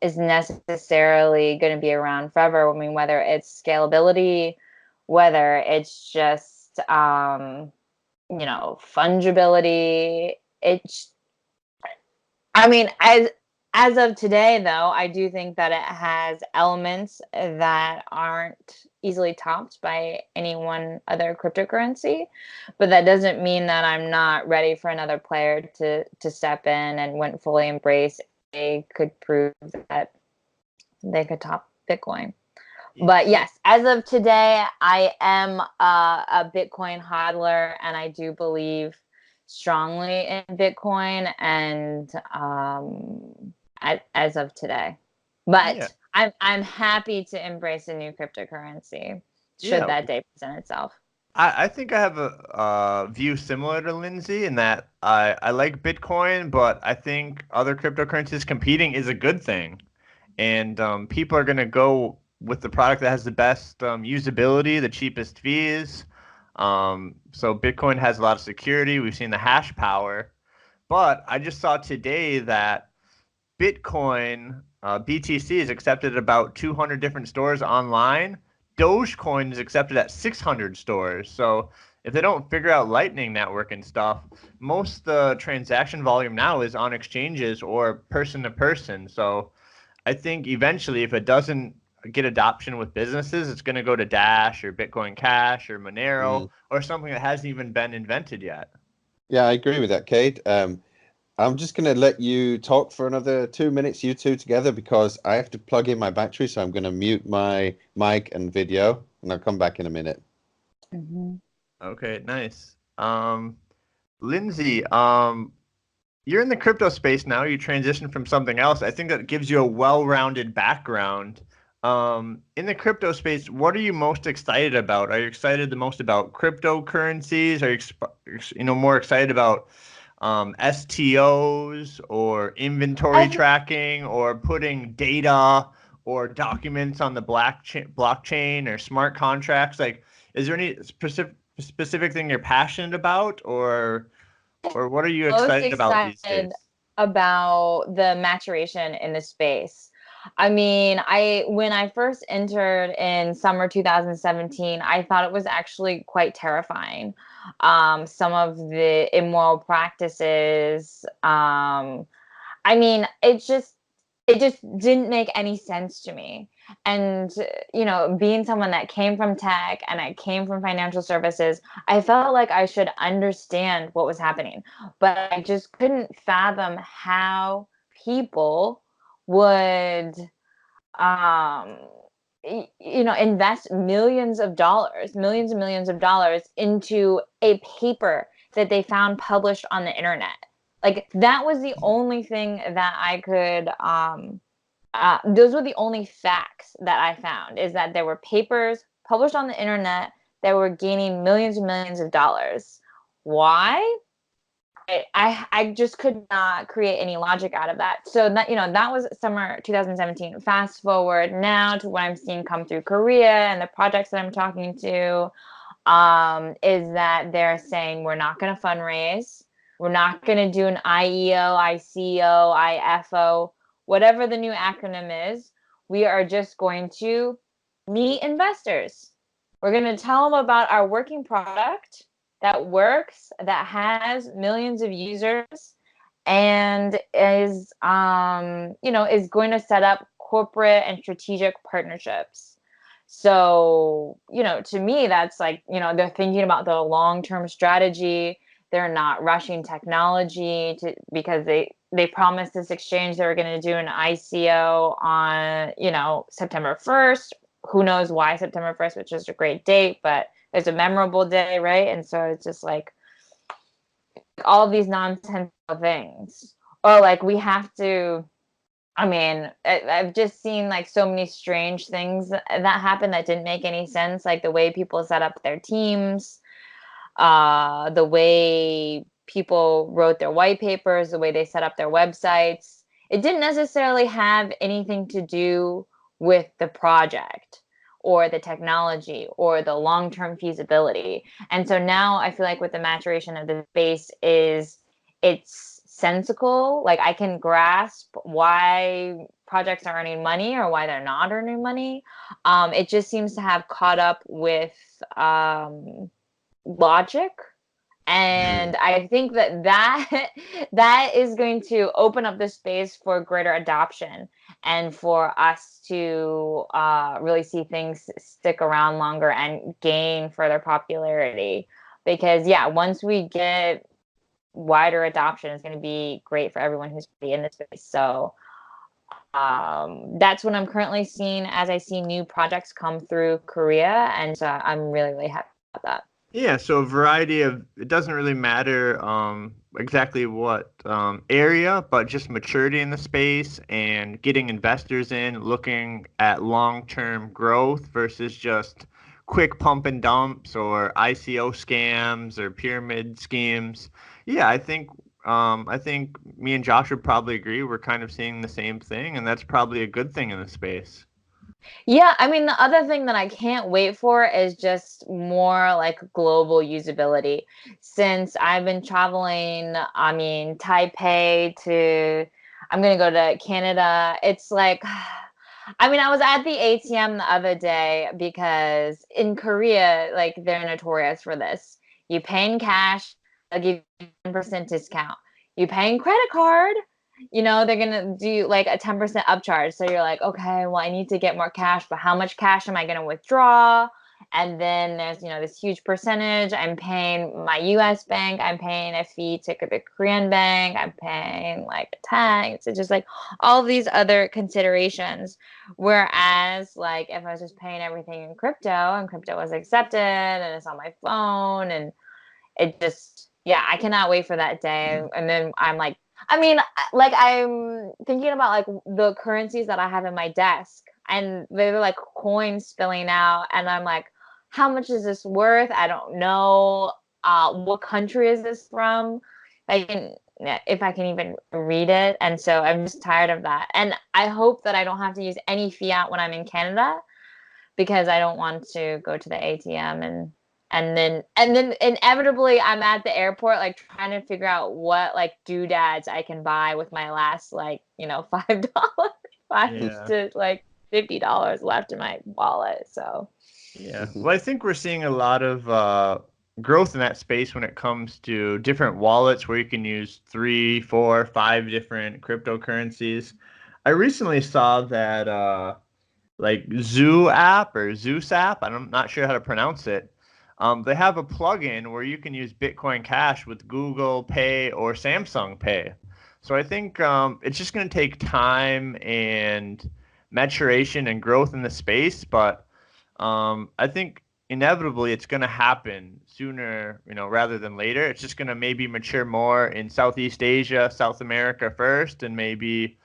is necessarily going to be around forever. I mean, whether it's scalability, whether it's just fungibility. It's I mean, as of today though, I do think that it has elements that aren't easily topped by any one other cryptocurrency, but that doesn't mean that I'm not ready for another player to step in and when fully embrace they could prove that they could top Bitcoin. But yes, as of today, I am a Bitcoin hodler, and I do believe strongly in Bitcoin, and as of today. But Yeah. I'm happy to embrace a new cryptocurrency should that day present itself. I think I have a view similar to Lindsay in that I like Bitcoin, but I think other cryptocurrencies competing is a good thing. And people are going to go with the product that has the best usability, the cheapest fees. So Bitcoin has a lot of security. We've seen the hash power. But I just saw today that Bitcoin, BTC, is accepted at about 200 different stores online. Dogecoin is accepted at 600 stores. So if they don't figure out Lightning Network and stuff, most of the transaction volume now is on exchanges or person to person. So I think eventually, if it doesn't get adoption with businesses, it's going to go to Dash or Bitcoin Cash or Monero or something that hasn't even been invented yet. Yeah, I agree with that, Cade. I'm just going to let you talk for another 2 minutes, you two together, because I have to plug in my battery. So I'm going to mute my mic and video, and I'll come back in a minute. Mm-hmm. Okay, nice. Lindsay, you're in the crypto space now. You transitioned from something else. I think that gives you a well-rounded background. In the crypto space, what are you most excited about? Are you excited the most about cryptocurrencies? Are you more excited about STOs or inventory tracking or putting data or documents on the blockchain or smart contracts? Like, is there any specific thing you're passionate about, or what are you excited about these days? About the maturation in the space. I mean, when I first entered in summer 2017, I thought it was actually quite terrifying. Some of the immoral practices. I mean, it just didn't make any sense to me. And being someone that came from tech and I came from financial services, I felt like I should understand what was happening, but I just couldn't fathom how people would invest millions and millions of dollars into a paper that they found published on the internet. Like that was the only thing that I could those were the only facts that I found, is that there were papers published on the internet that were gaining millions and millions of dollars. Why? I just could not create any logic out of that. So that, that was summer 2017. Fast forward now to what I'm seeing come through Korea and the projects that I'm talking to, is that they're saying we're not going to fundraise. We're not going to do an IEO, ICO, IFO, whatever the new acronym is. We are just going to meet investors. We're going to tell them about our working product that works, that has millions of users, and is is going to set up corporate and strategic partnerships. So, to me, that's like, they're thinking about the long-term strategy. They're not rushing technology because they promised this exchange they were going to do an ICO on, September 1st. Who knows why September 1st, which is a great date, but it's a memorable day, right? And so it's just like all of these nonsensical things. Or like we have to, I've just seen like so many strange things that happened that didn't make any sense. Like the way people set up their teams, the way people wrote their white papers, the way they set up their websites. It didn't necessarily have anything to do with the project or the technology or the long-term feasibility. And so now I feel like with the maturation of the space it's sensical. Like I can grasp why projects are earning money or why they're not earning money. It just seems to have caught up with logic. And I think that is going to open up the space for greater adoption and for us to really see things stick around longer and gain further popularity. Because once we get wider adoption, it's going to be great for everyone who's in this space. So that's what I'm currently seeing as I see new projects come through Korea, and I'm really, really happy about that. Yeah, so a variety of, it doesn't really matter exactly what area, but just maturity in the space and getting investors in, looking at long-term growth versus just quick pump and dumps or ICO scams or pyramid schemes. Yeah, I think me and Josh would probably agree. We're kind of seeing the same thing, and that's probably a good thing in the space. Yeah, the other thing that I can't wait for is just more like global usability. Since I've been traveling, Taipei to, I'm going to go to Canada. It's like, I was at the ATM the other day because in Korea, like they're notorious for this. You pay in cash, they'll give you 10% discount. You pay in credit card, they're going to do like a 10% upcharge. So you're like, okay, well, I need to get more cash, but how much cash am I going to withdraw? And then there's, this huge percentage. I'm paying my US bank. I'm paying a fee to the Korean bank. I'm paying like a tax. It's just like all of these other considerations. Whereas like if I was just paying everything in crypto and crypto was accepted and it's on my phone, and it just, I cannot wait for that day. And then I'm like, I'm thinking about like the currencies that I have in my desk, and they're like coins spilling out, and I'm like, how much is this worth? I don't know. What country is this from? If I can even read it. And so I'm just tired of that. And I hope that I don't have to use any fiat when I'm in Canada, because I don't want to go to the ATM and then inevitably I'm at the airport like trying to figure out what like doodads I can buy with my last like $5 to like $50 left in my wallet. So well, I think we're seeing a lot of growth in that space when it comes to different wallets where you can use 3, 4, 5 different cryptocurrencies. I recently saw that like Zoo app or Zeus app, I'm not sure how to pronounce it. They have a plugin where you can use Bitcoin Cash with Google Pay or Samsung Pay. So I think it's just going to take time and maturation and growth in the space. But I think inevitably it's going to happen sooner, rather than later. It's just going to maybe mature more in Southeast Asia, South America first, and maybe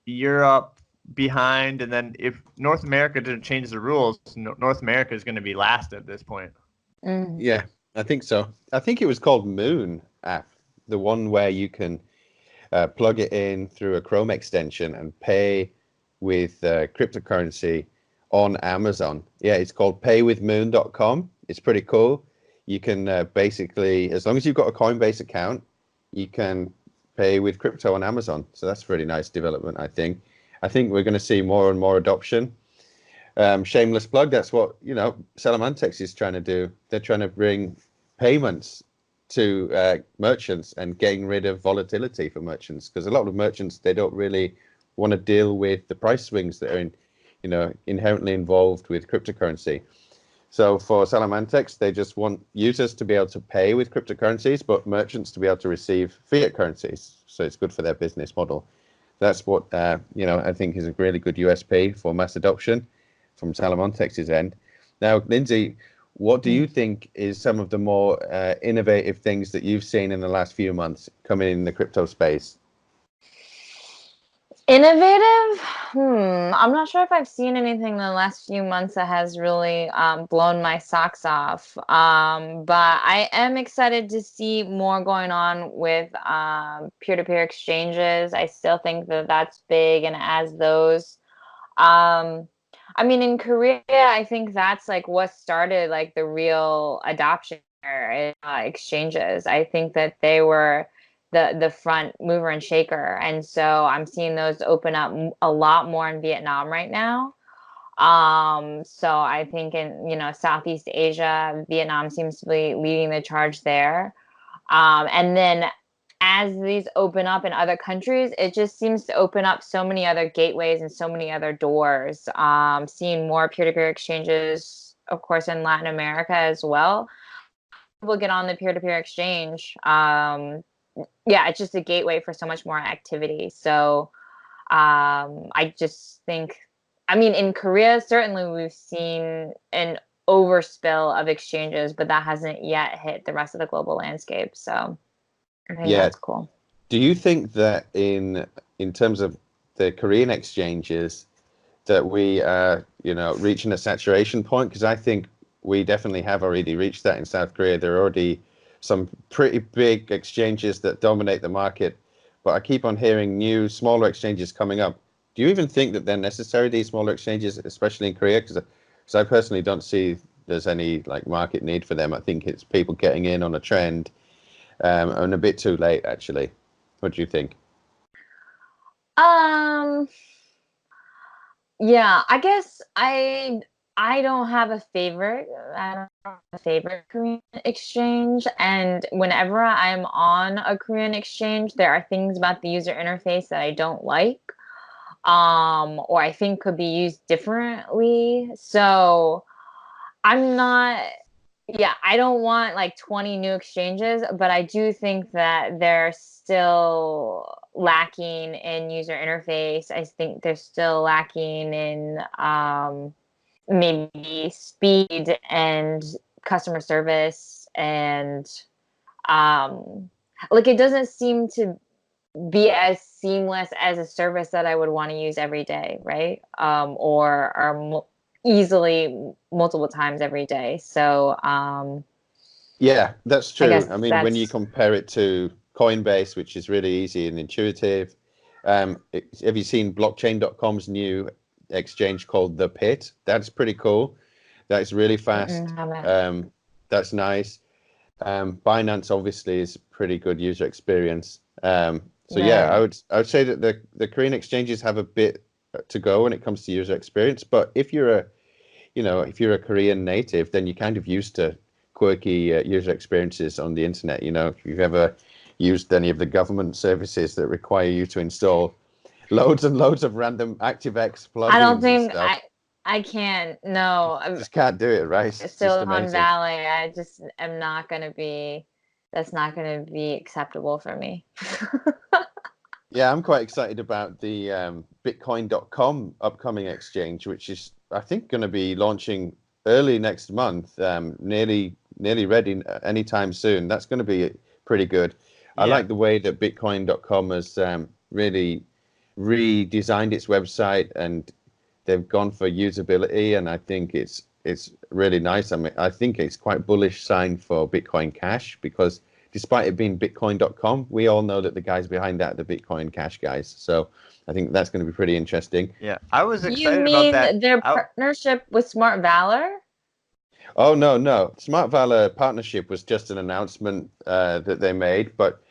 Europe behind. And then if North America didn't change the rules, North America is going to be last at this point. Yeah, I think so. I think it was called Moon app, the one where you can plug it in through a Chrome extension and pay with cryptocurrency on Amazon. Yeah, it's called paywithmoon.com. It's pretty cool. You can basically, as long as you've got a Coinbase account, you can pay with crypto on Amazon. So that's a pretty nice development, I think. I think we're going to see more and more adoption. Shameless plug, that's what, Salamantex is trying to do. They're trying to bring payments to merchants and getting rid of volatility for merchants, because a lot of merchants, they don't really want to deal with the price swings that are inherently involved with cryptocurrency. So for Salamantex, they just want users to be able to pay with cryptocurrencies, but merchants to be able to receive fiat currencies. So it's good for their business model. That's what I think is a really good USP for mass adoption from Salamantex's end. Now, Lindsay, what do you think is some of the more innovative things that you've seen in the last few months coming in the crypto space? Innovative? I'm not sure if I've seen anything in the last few months that has really blown my socks off. But I am excited to see more going on with peer-to-peer exchanges. I still think that that's big, and as those, in Korea, I think that's like what started like the real adoption exchanges. I think that they were the front mover and shaker, and so I'm seeing those open up a lot more in Vietnam right now. So I think in Southeast Asia, Vietnam seems to be leading the charge there. And then as these open up in other countries, it just seems to open up so many other gateways and so many other doors. Seeing more peer-to-peer exchanges, of course, in Latin America as well. People get on the peer-to-peer exchange. It's just a gateway for so much more activity. So I just think, in Korea, certainly we've seen an overspill of exchanges, but that hasn't yet hit the rest of the global landscape. So I think that's cool. Do you think that in terms of the Korean exchanges that we are, reaching a saturation point? Because I think we definitely have already reached that in South Korea. There are already some pretty big exchanges that dominate the market, but I keep on hearing new, smaller exchanges coming up. Do you even think that they're necessary, these smaller exchanges, especially in Korea? Because I personally don't see there's any like market need for them. I think it's people getting in on a trend, and a bit too late, actually. What do you think? Yeah, I guess I don't have a favorite. I don't have a favorite Korean exchange. And whenever I'm on a Korean exchange, there are things about the user interface that I don't like, or I think could be used differently. So I'm not, I don't want like 20 new exchanges, but I do think that they're still lacking in user interface. I think they're still lacking in maybe speed and customer service, and it doesn't seem to be as seamless as a service that I would want to use every day, right? Or easily multiple times every day. So yeah, that's true. When you that's compare it to Coinbase, which is really easy and intuitive, have you seen blockchain.com's new exchange called The Pit? That's pretty cool. That's really fast. That's nice. Binance obviously is pretty good user experience. I would say that the Korean exchanges have a bit to go when it comes to user experience. But if you're a Korean native, then you're kind of used to quirky user experiences on the internet. If you've ever used any of the government services that require you to install loads and loads of random ActiveX plugins. I don't think and stuff, I can't. No, just can't do it, right? It's just Silicon amazing. Valley. I just am not going to be. That's not going to be acceptable for me. Yeah, I'm quite excited about the Bitcoin.com upcoming exchange, which is, I think, going to be launching early next month, nearly ready anytime soon. That's going to be pretty good. I Yeah. like the way that Bitcoin.com has really redesigned its website, and they've gone for usability, and I think it's really nice. I mean, I think it's quite bullish sign for Bitcoin Cash, because despite it being Bitcoin.com, we all know that the guys behind that are the Bitcoin Cash guys. So I think that's going to be pretty interesting. Yeah, I was You excited about that. mean their partnership with Smart Valor? Oh, no. Smart Valor partnership was just an announcement that they made, but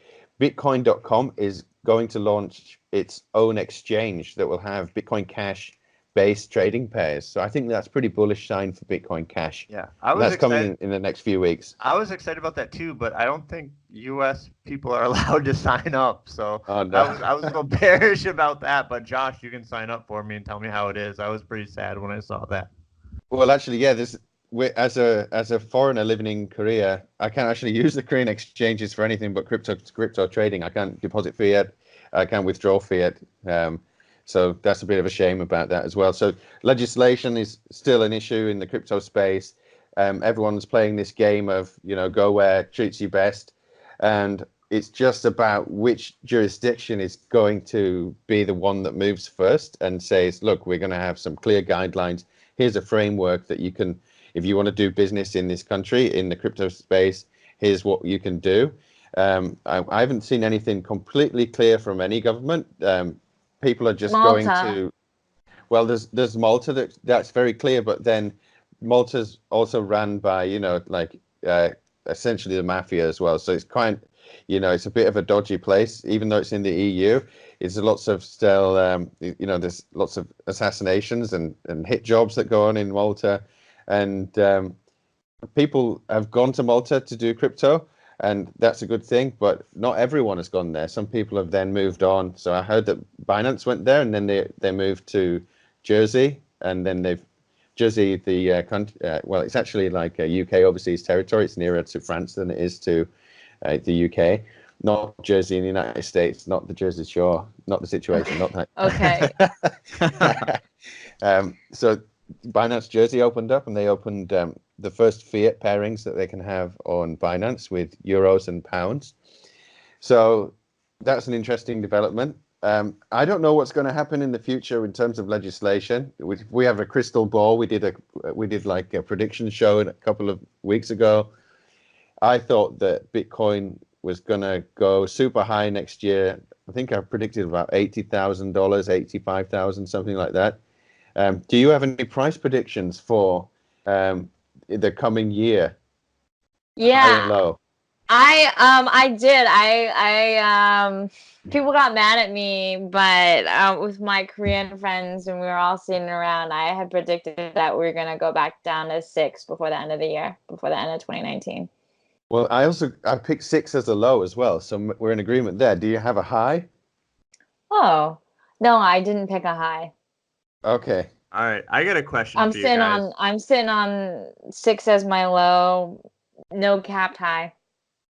Bitcoin.com is going to launch its own exchange that will have Bitcoin Cash based trading pairs. So I think that's pretty bullish sign for Bitcoin Cash. Yeah, I And was that's excited. coming in the next few weeks. I was excited about that too, but I don't think U.S. people are allowed to sign up. So Oh, I was a no. little bearish about that. But Josh, you can sign up for me and tell me how it is. I was pretty sad when I saw that. Well, actually, yeah, as a foreigner living in Korea, I can't actually use the Korean exchanges for anything but crypto trading. I can't deposit fiat, I can't withdraw fiat. So that's a bit of a shame about that as well. So legislation is still an issue in the crypto space. Everyone's playing this game of, go where treats you best, and it's just about which jurisdiction is going to be the one that moves first and says, look, we're going to have some clear guidelines. Here's a framework that you can, if you want to do business in this country, in the crypto space, here's what you can do. I haven't seen anything completely clear from any government. People are just going Malta. to, well, there's Malta that's very clear, but then Malta's also run by, essentially the mafia as well. So it's it's a bit of a dodgy place, even though it's in the EU. It's lots of still, there's lots of assassinations and hit jobs that go on in Malta, and people have gone to Malta to do crypto, and that's a good thing. But not everyone has gone there. Some people have then moved on. So I heard that Binance went there, and then they moved to Jersey, and then Jersey, the country. Well, it's actually like a UK overseas territory. It's nearer to France than it is to the UK. Not Jersey in the United States, not the Jersey Shore, not the situation, not that. Okay. So Binance Jersey opened up, and they opened the first fiat pairings that they can have on Binance with euros and pounds. So that's an interesting development. I don't know what's going to happen in the future in terms of legislation. We have a crystal ball. We did like a prediction show a couple of weeks ago. I thought that Bitcoin was going to go super high next year. I think I predicted about $80,000, $85,000, something like that. Do you have any price predictions for the coming year? High and Yeah, low. I did. People got mad at me, but with my Korean friends, and we were all sitting around, I had predicted that we are gonna go back down to 6 before the end of the year, before the end of 2019. Well, I picked 6 as a low as well, so we're in agreement there. Do you have a high? Oh, no, I didn't pick a high. Okay. All right, I got a question for you guys. I'm sitting on 6 as my low, no capped high.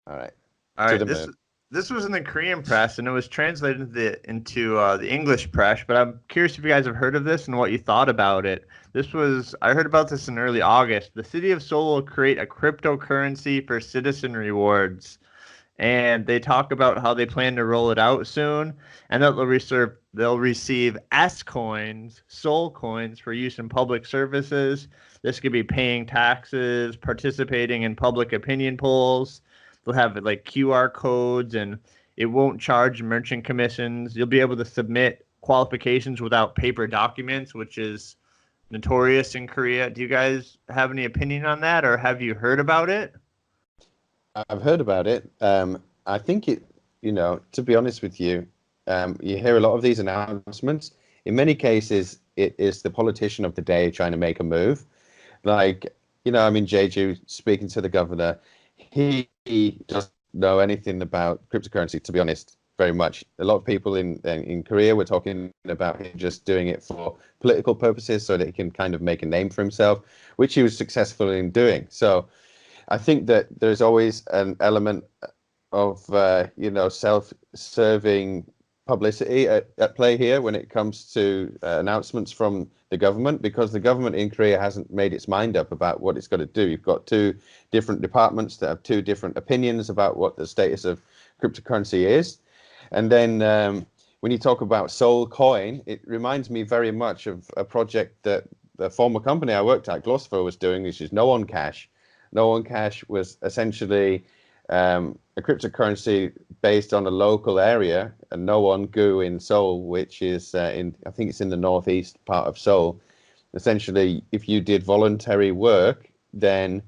All right. All To right, the moon. this was in the Korean press and it was translated into the English press. But I'm curious if you guys have heard of this and what you thought about it. I heard about this in early August. The city of Seoul will create a cryptocurrency for citizen rewards, and they talk about how they plan to roll it out soon, and that they'll receive S coins, Soul coins for use in public services. This could be paying taxes, participating in public opinion polls. They'll have like QR codes, and it won't charge merchant commissions. You'll be able to submit qualifications without paper documents, which is notorious in Korea. Do you guys have any opinion on that, or have you heard about it? I've heard about it. I think to be honest with you, you hear a lot of these announcements. In many cases, it is the politician of the day trying to make a move. Like, Jeju speaking to the governor, he doesn't know anything about cryptocurrency, to be honest, very much. A lot of people in Korea were talking about him just doing it for political purposes so that he can kind of make a name for himself, which he was successful in doing. So I think that there's always an element of self-serving publicity at play here when it comes to announcements from the government, because the government in Korea hasn't made its mind up about what it's got to do. You've got two different departments that have two different opinions about what the status of cryptocurrency is. And then when you talk about Seoul Coin, it reminds me very much of a project that the former company I worked at, Cryptosphere, was doing, which is No On Cash. No On Cash was essentially a cryptocurrency based on a local area, a No On Gu in Seoul, which is I think it's in the northeast part of Seoul. Essentially, if you did voluntary work, then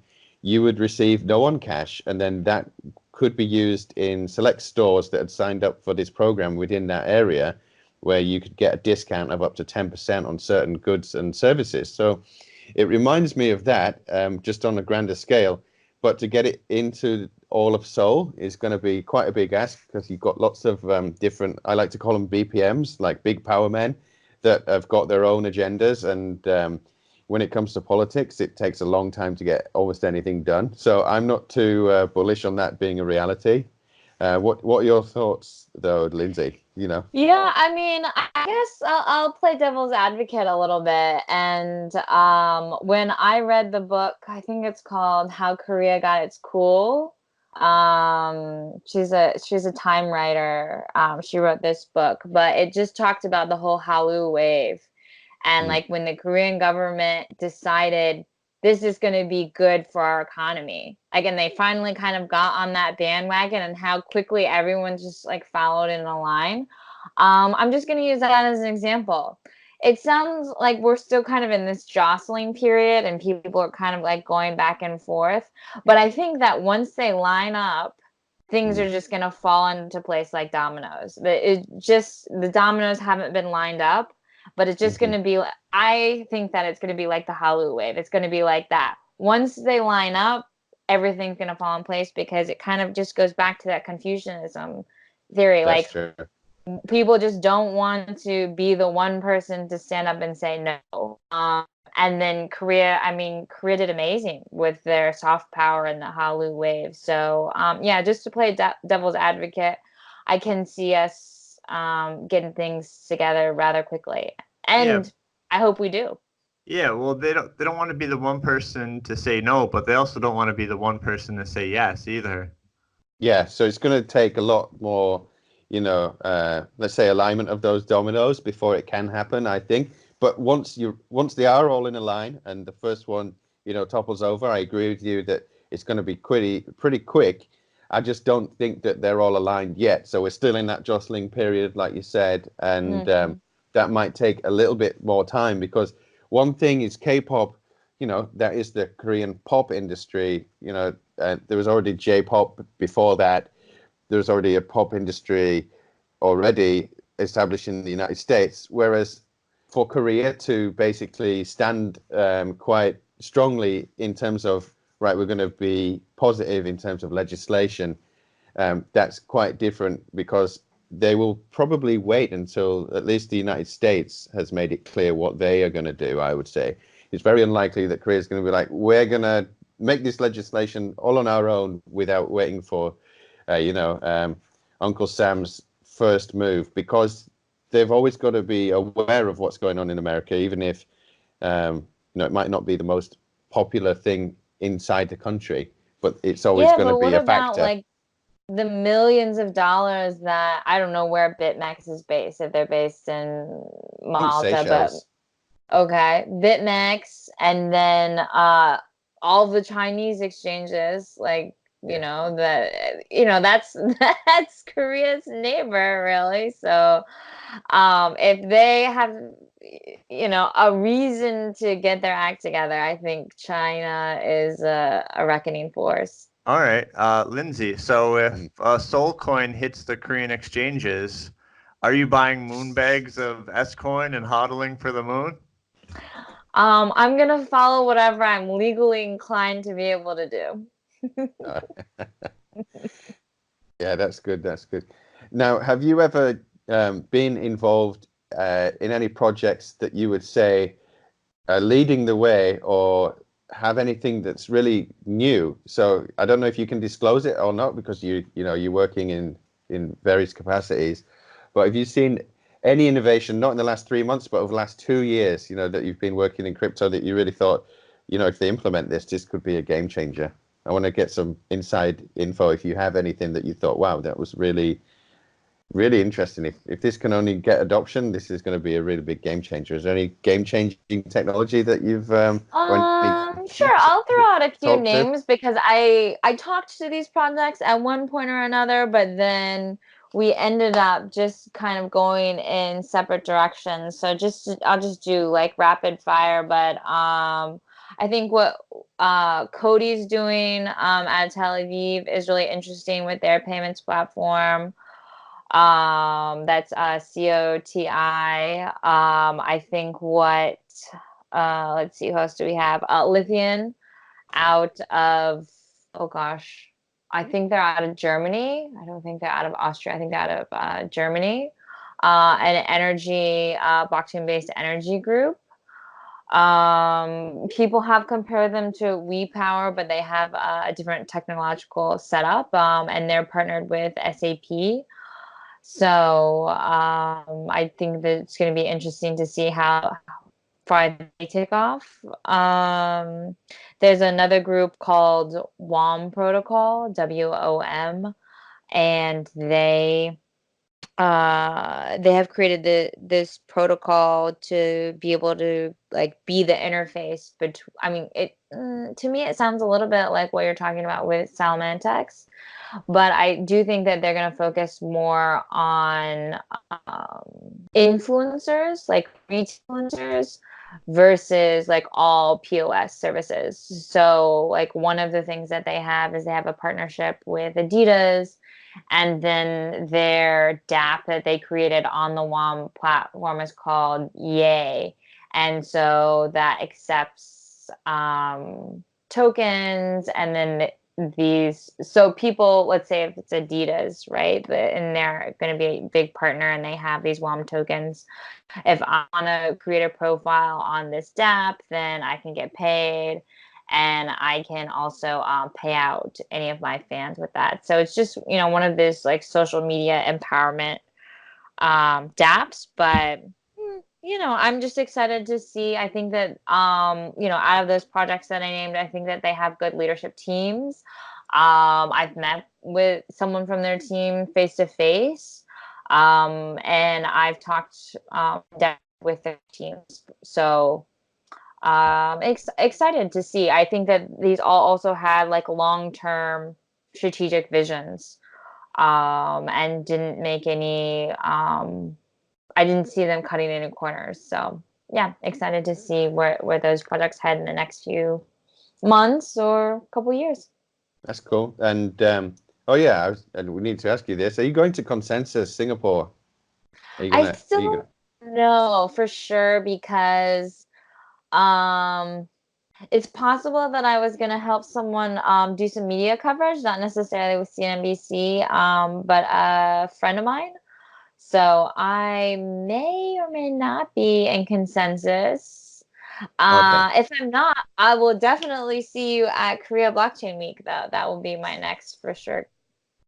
you would receive No On Cash, and then that could be used in select stores that had signed up for this program within that area, where you could get a discount of up to 10% on certain goods and services. So it reminds me of that, just on a grander scale. But to get it into all of Seoul is going to be quite a big ask, because you've got lots of different, I like to call them BPMs, like big power men, that have got their own agendas. And when it comes to politics, it takes a long time to get almost anything done. So I'm not too bullish on that being a reality. What are your thoughts, though, Lindsay? Yeah, I mean, I guess I'll play devil's advocate a little bit. And when I read the book, I think it's called How Korea Got Its Cool. She's a time writer. She wrote this book, but it just talked about the whole Hallyu wave. And like when the Korean government decided this is going to be good for our economy. Again, they finally kind of got on that bandwagon, and how quickly everyone just like followed in a line. I'm just going to use that as an example. It sounds like we're still kind of in this jostling period, and people are kind of like going back and forth. But I think that once they line up, things are just going to fall into place like dominoes. The dominoes haven't been lined up. But it's just going to be, I think that it's going to be like the Hallyu wave. It's going to be like that. Once they line up, everything's going to fall in place, because it kind of just goes back to that Confucianism theory. That's like true. People just don't want to be the one person to stand up and say no. And then Korea did amazing with their soft power and the Hallyu wave. So yeah, just to play devil's advocate, I can see us getting things together rather quickly, and I hope we do. Yeah, well, they don't want to be the one person to say no, but they also don't want to be the one person to say yes either. Yeah, so it's going to take a lot more, let's say alignment of those dominoes before it can happen, I think. But once they are all in a line and the first one, topples over, I agree with you that it's going to be pretty quick. I just don't think that they're all aligned yet. So we're still in that jostling period, like you said, and that might take a little bit more time, because one thing is K-pop, that is the Korean pop industry. There was already J-pop before that. There's already a pop industry already established in the United States. Whereas for Korea to basically stand quite strongly in terms of, right, we're going to be positive in terms of legislation, that's quite different, because they will probably wait until at least the United States has made it clear what they are going to do, I would say. It's very unlikely that Korea is going to be like, we're going to make this legislation all on our own without waiting for, Uncle Sam's first move, because they've always got to be aware of what's going on in America, even if, it might not be the most popular thing inside the country, but it's always going to be a factor. What about like the millions of dollars that, I don't know where BitMEX is based, if they're based in Malta, but okay, BitMEX, and then all the Chinese exchanges, like that's Korea's neighbor, really. So if they have a reason to get their act together, I think China is a reckoning force. All right, Lindsay, so if Seoul Coin hits the Korean exchanges, are you buying moon bags of S Coin and hodling for the moon? I'm gonna follow whatever I'm legally inclined to be able to do. Yeah, that's good. That's good. Now, have you ever been involved in any projects that you would say are leading the way, or have anything that's really new? So I don't know if you can disclose it or not, because you're working in various capacities, But have you seen any innovation, not in the last 3 months, but over the last 2 years, that you've been working in crypto that you really thought, if they implement this could be a game changer? I want to get some inside info if you have anything that you thought, wow, that was really, really interesting. If this can only get adoption, this is going to be a really big game changer. Is there any game-changing technology that you've Sure, I'll throw out a few talked to? names because I talked to these projects at one point or another, but then we ended up just kind of going in separate directions. So I'll just do like rapid fire, but I think what Cody's doing at Tel Aviv is really interesting with their payments platform. That's COTI. I think what let's see, who else do we have? Lithium out of, oh gosh, I think they're out of Germany. I don't think they're out of Austria. I think they're out of Germany. An energy, blockchain-based energy group. People have compared them to WePower, but they have a different technological setup, and they're partnered with SAP. So I think that it's going to be interesting to see how far they take off. There's another group called WOM Protocol, WOM, and they have created this protocol to be able to like be the interface between. I mean, to me it sounds a little bit like what you're talking about with Salamantex, but I do think that they're going to focus more on influencers, like influencers, versus like all POS services. So like one of the things that they have is they have a partnership with Adidas, and then their DApp that they created on the WOM platform is called Yay. And so that accepts tokens, and then so people, let's say if it's Adidas, right, and they're going to be a big partner and they have these WOM tokens. If I want to create a profile on this DApp, then I can get paid, and I can also pay out any of my fans with that. So it's just, one of these like social media empowerment dApps, but I'm just excited to see. I think that, out of those projects that I named, I think that they have good leadership teams. I've met with someone from their team face to face, and I've talked with their teams. So excited to see. I think that these all also had like long-term strategic visions, and didn't make any. I didn't see them cutting any corners. So yeah, excited to see where those projects head in the next few months or couple years. That's cool. And and we need to ask you this: are you going to Consensus Singapore? Are you gonna? I still don't know for sure because it's possible that I was gonna help someone do some media coverage, not necessarily with CNBC, but a friend of mine. So I may or may not be in Consensus. Okay. If I'm not, I will definitely see you at Korea Blockchain Week, though. That will be my next for sure.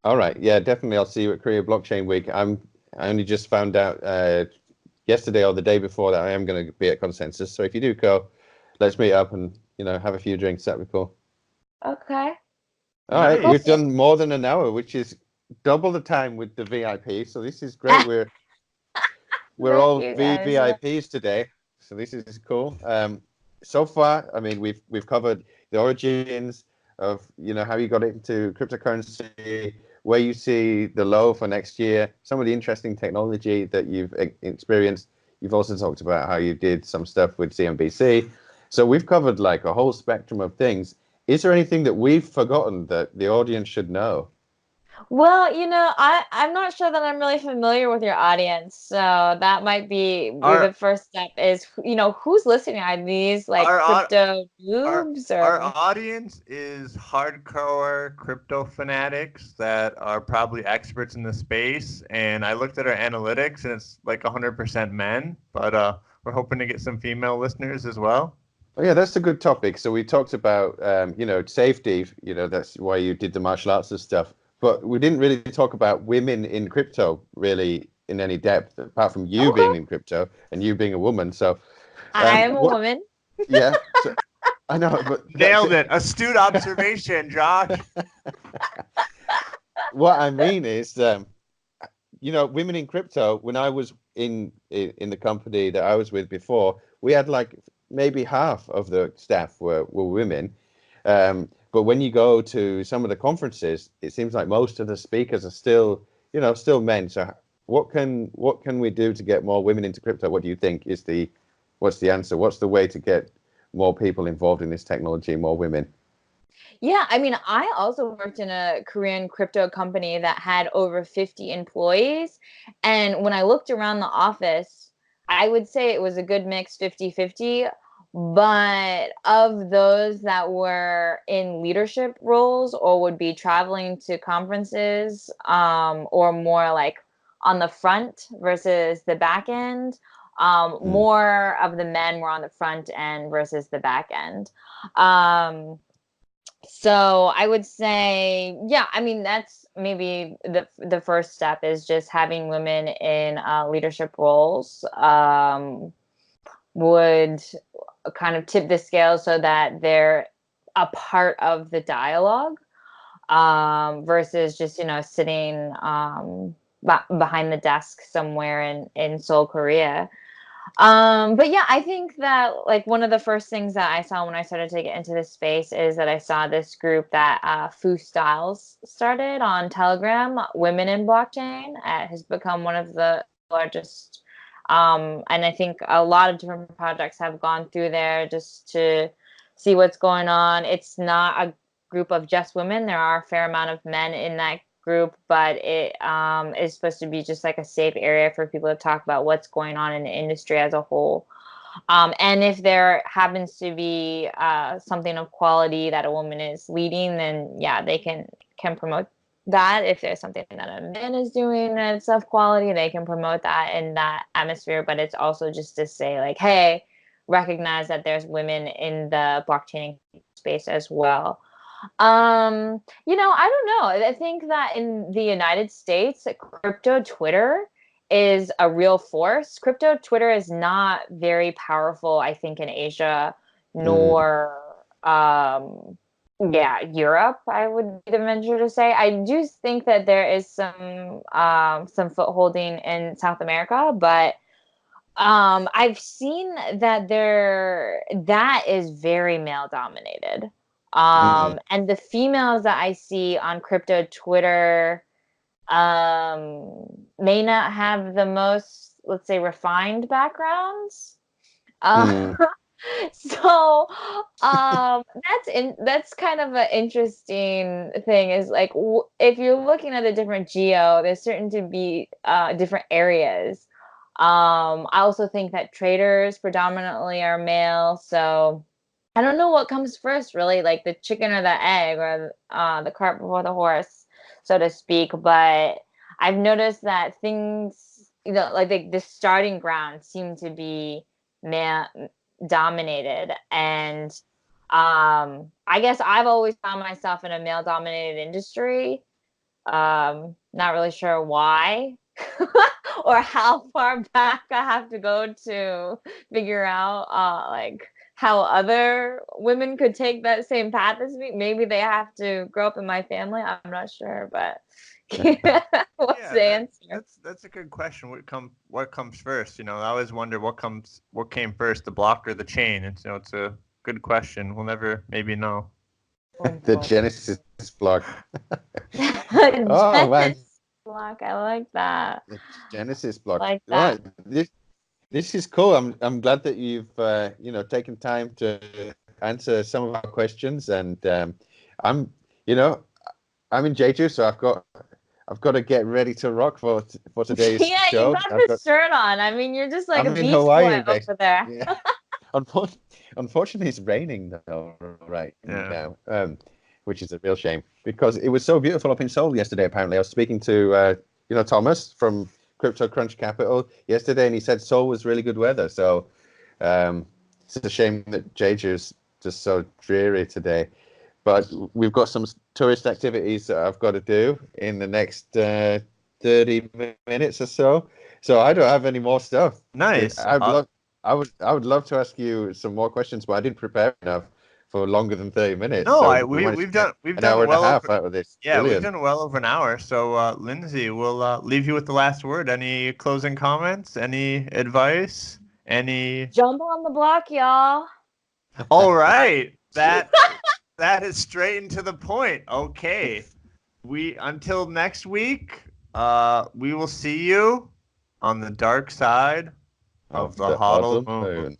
All right. Yeah, definitely. I'll see you at Korea Blockchain Week. I only just found out yesterday or the day before that I am going to be at Consensus. So if you do go, let's meet up and have a few drinks. That'd be cool. Okay. All right. Nice. We've done more than an hour, which is double the time with the VIP. So this is great. We're all VIPs today, so this is cool. So far, I mean, we've covered the origins of how you got into cryptocurrency, where you see the low for next year, some of the interesting technology that you've experienced. You've also talked about how you did some stuff with CNBC. So we've covered like a whole spectrum of things. Is there anything that we've forgotten that the audience should know? Well, I'm not sure that I'm really familiar with your audience, so that might be the first step is, who's listening? Are these like crypto noobs Our or? audience is hardcore crypto fanatics that are probably experts in the space, and I looked at our analytics and it's like 100% men, but we're hoping to get some female listeners as well. Oh, yeah, that's a good topic. So we talked about, safety, that's why you did the martial arts and stuff. But we didn't really talk about women in crypto, really, in any depth, apart from you being in crypto and you being a woman. So I am a woman. Yeah, so, I know, but Nailed it. Astute observation, Josh. What I mean is, women in crypto. When I was in the company that I was with before, we had like maybe half of the staff were women. But when you go to some of the conferences, it seems like most of the speakers are still men. So what can we do to get more women into crypto? What do you think what's the answer? What's the way to get more people involved in this technology, more women? Yeah, I mean, I also worked in a Korean crypto company that had over 50 employees. And when I looked around the office, I would say it was a good mix 50-50. But of those that were in leadership roles or would be traveling to conferences, or more like on the front versus the back end, more of the men were on the front end versus the back end. So I would say, yeah, I mean, that's maybe the first step is just having women in leadership roles would kind of tip the scale so that they're a part of the dialogue versus just, sitting behind the desk somewhere in Seoul, Korea. But yeah, I think that like one of the first things that I saw when I started to get into this space is that I saw this group that Fu Styles started on Telegram, Women in Blockchain. It has become one of the largest, and I think a lot of different projects have gone through there just to see what's going on. It's not a group of just women. There are a fair amount of men in that group, but it is supposed to be just like a safe area for people to talk about what's going on in the industry as a whole. And if there happens to be something of quality that a woman is leading, then yeah, they can promote that. If there's something that a man is doing that's of quality, they can promote that in that atmosphere. But it's also just to say like, hey, recognize that there's women in the blockchain space as well. I don't know. I think that in the United States, crypto Twitter is a real force. Crypto Twitter is not very powerful, I think, in Asia, nor Europe, I would venture to say. I do think that there is some footholding in South America, but I've seen that that is very male dominated. And the females that I see on crypto Twitter may not have the most, let's say, refined backgrounds. So that's kind of an interesting thing is like if you're looking at a different geo, there's certain to be different areas. I also think that traders predominantly are male, so I don't know what comes first, really, like the chicken or the egg, or the cart before the horse, so to speak. But I've noticed that things, like the starting ground seem to be male dominated, and I guess I've always found myself in a male dominated industry. Not really sure why or how far back I have to go to figure out like how other women could take that same path as me. Maybe they have to grow up in my family. I'm not sure, but what's the answer? That's a good question. What comes first? I always wonder what came first, the block or the chain. It's a good question. We'll never maybe know. The Genesis block. Oh man, block. I like that. The Genesis block. I like that. Right. This is cool. I'm glad that you've taken time to answer some of our questions, and I'm in Jeju, so I've got to get ready to rock for today's show. You got this shirt on. I mean, you're just like I'm a in beach Hawaii, boy over there. Yeah. Unfortunately, it's raining though right now, which is a real shame because it was so beautiful up in Seoul yesterday. Apparently, I was speaking to Thomas from Crypto Crunch Capital yesterday, and he said Seoul was really good weather. So it's a shame that Jeju's just so dreary today. But we've got some tourist activities that I've got to do in the next 30 minutes or so. So I don't have any more stuff. Nice. I would love to ask you some more questions, but I didn't prepare enough for longer than 30 minutes. No, So we we managed we've to get done an hour and a well half over. out of this. Yeah, we've Brilliant. done well over an hour. So, Lindsay, we'll leave you with the last word. Any closing comments? Any advice? Any? Jump on the block, y'all. All right. That is straight and to the point. Okay. Until next week, we will see you on the dark side of the HODL Moon.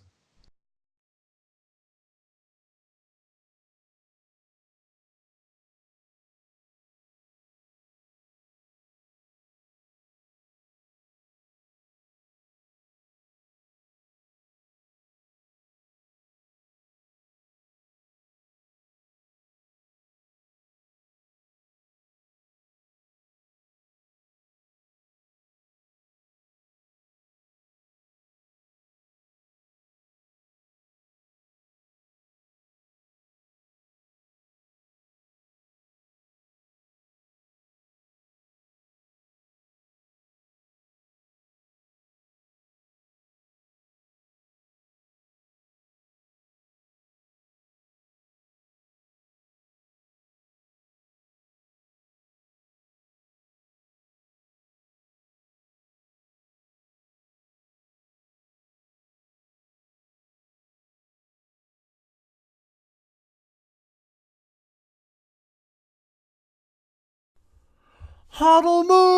HODL Moon.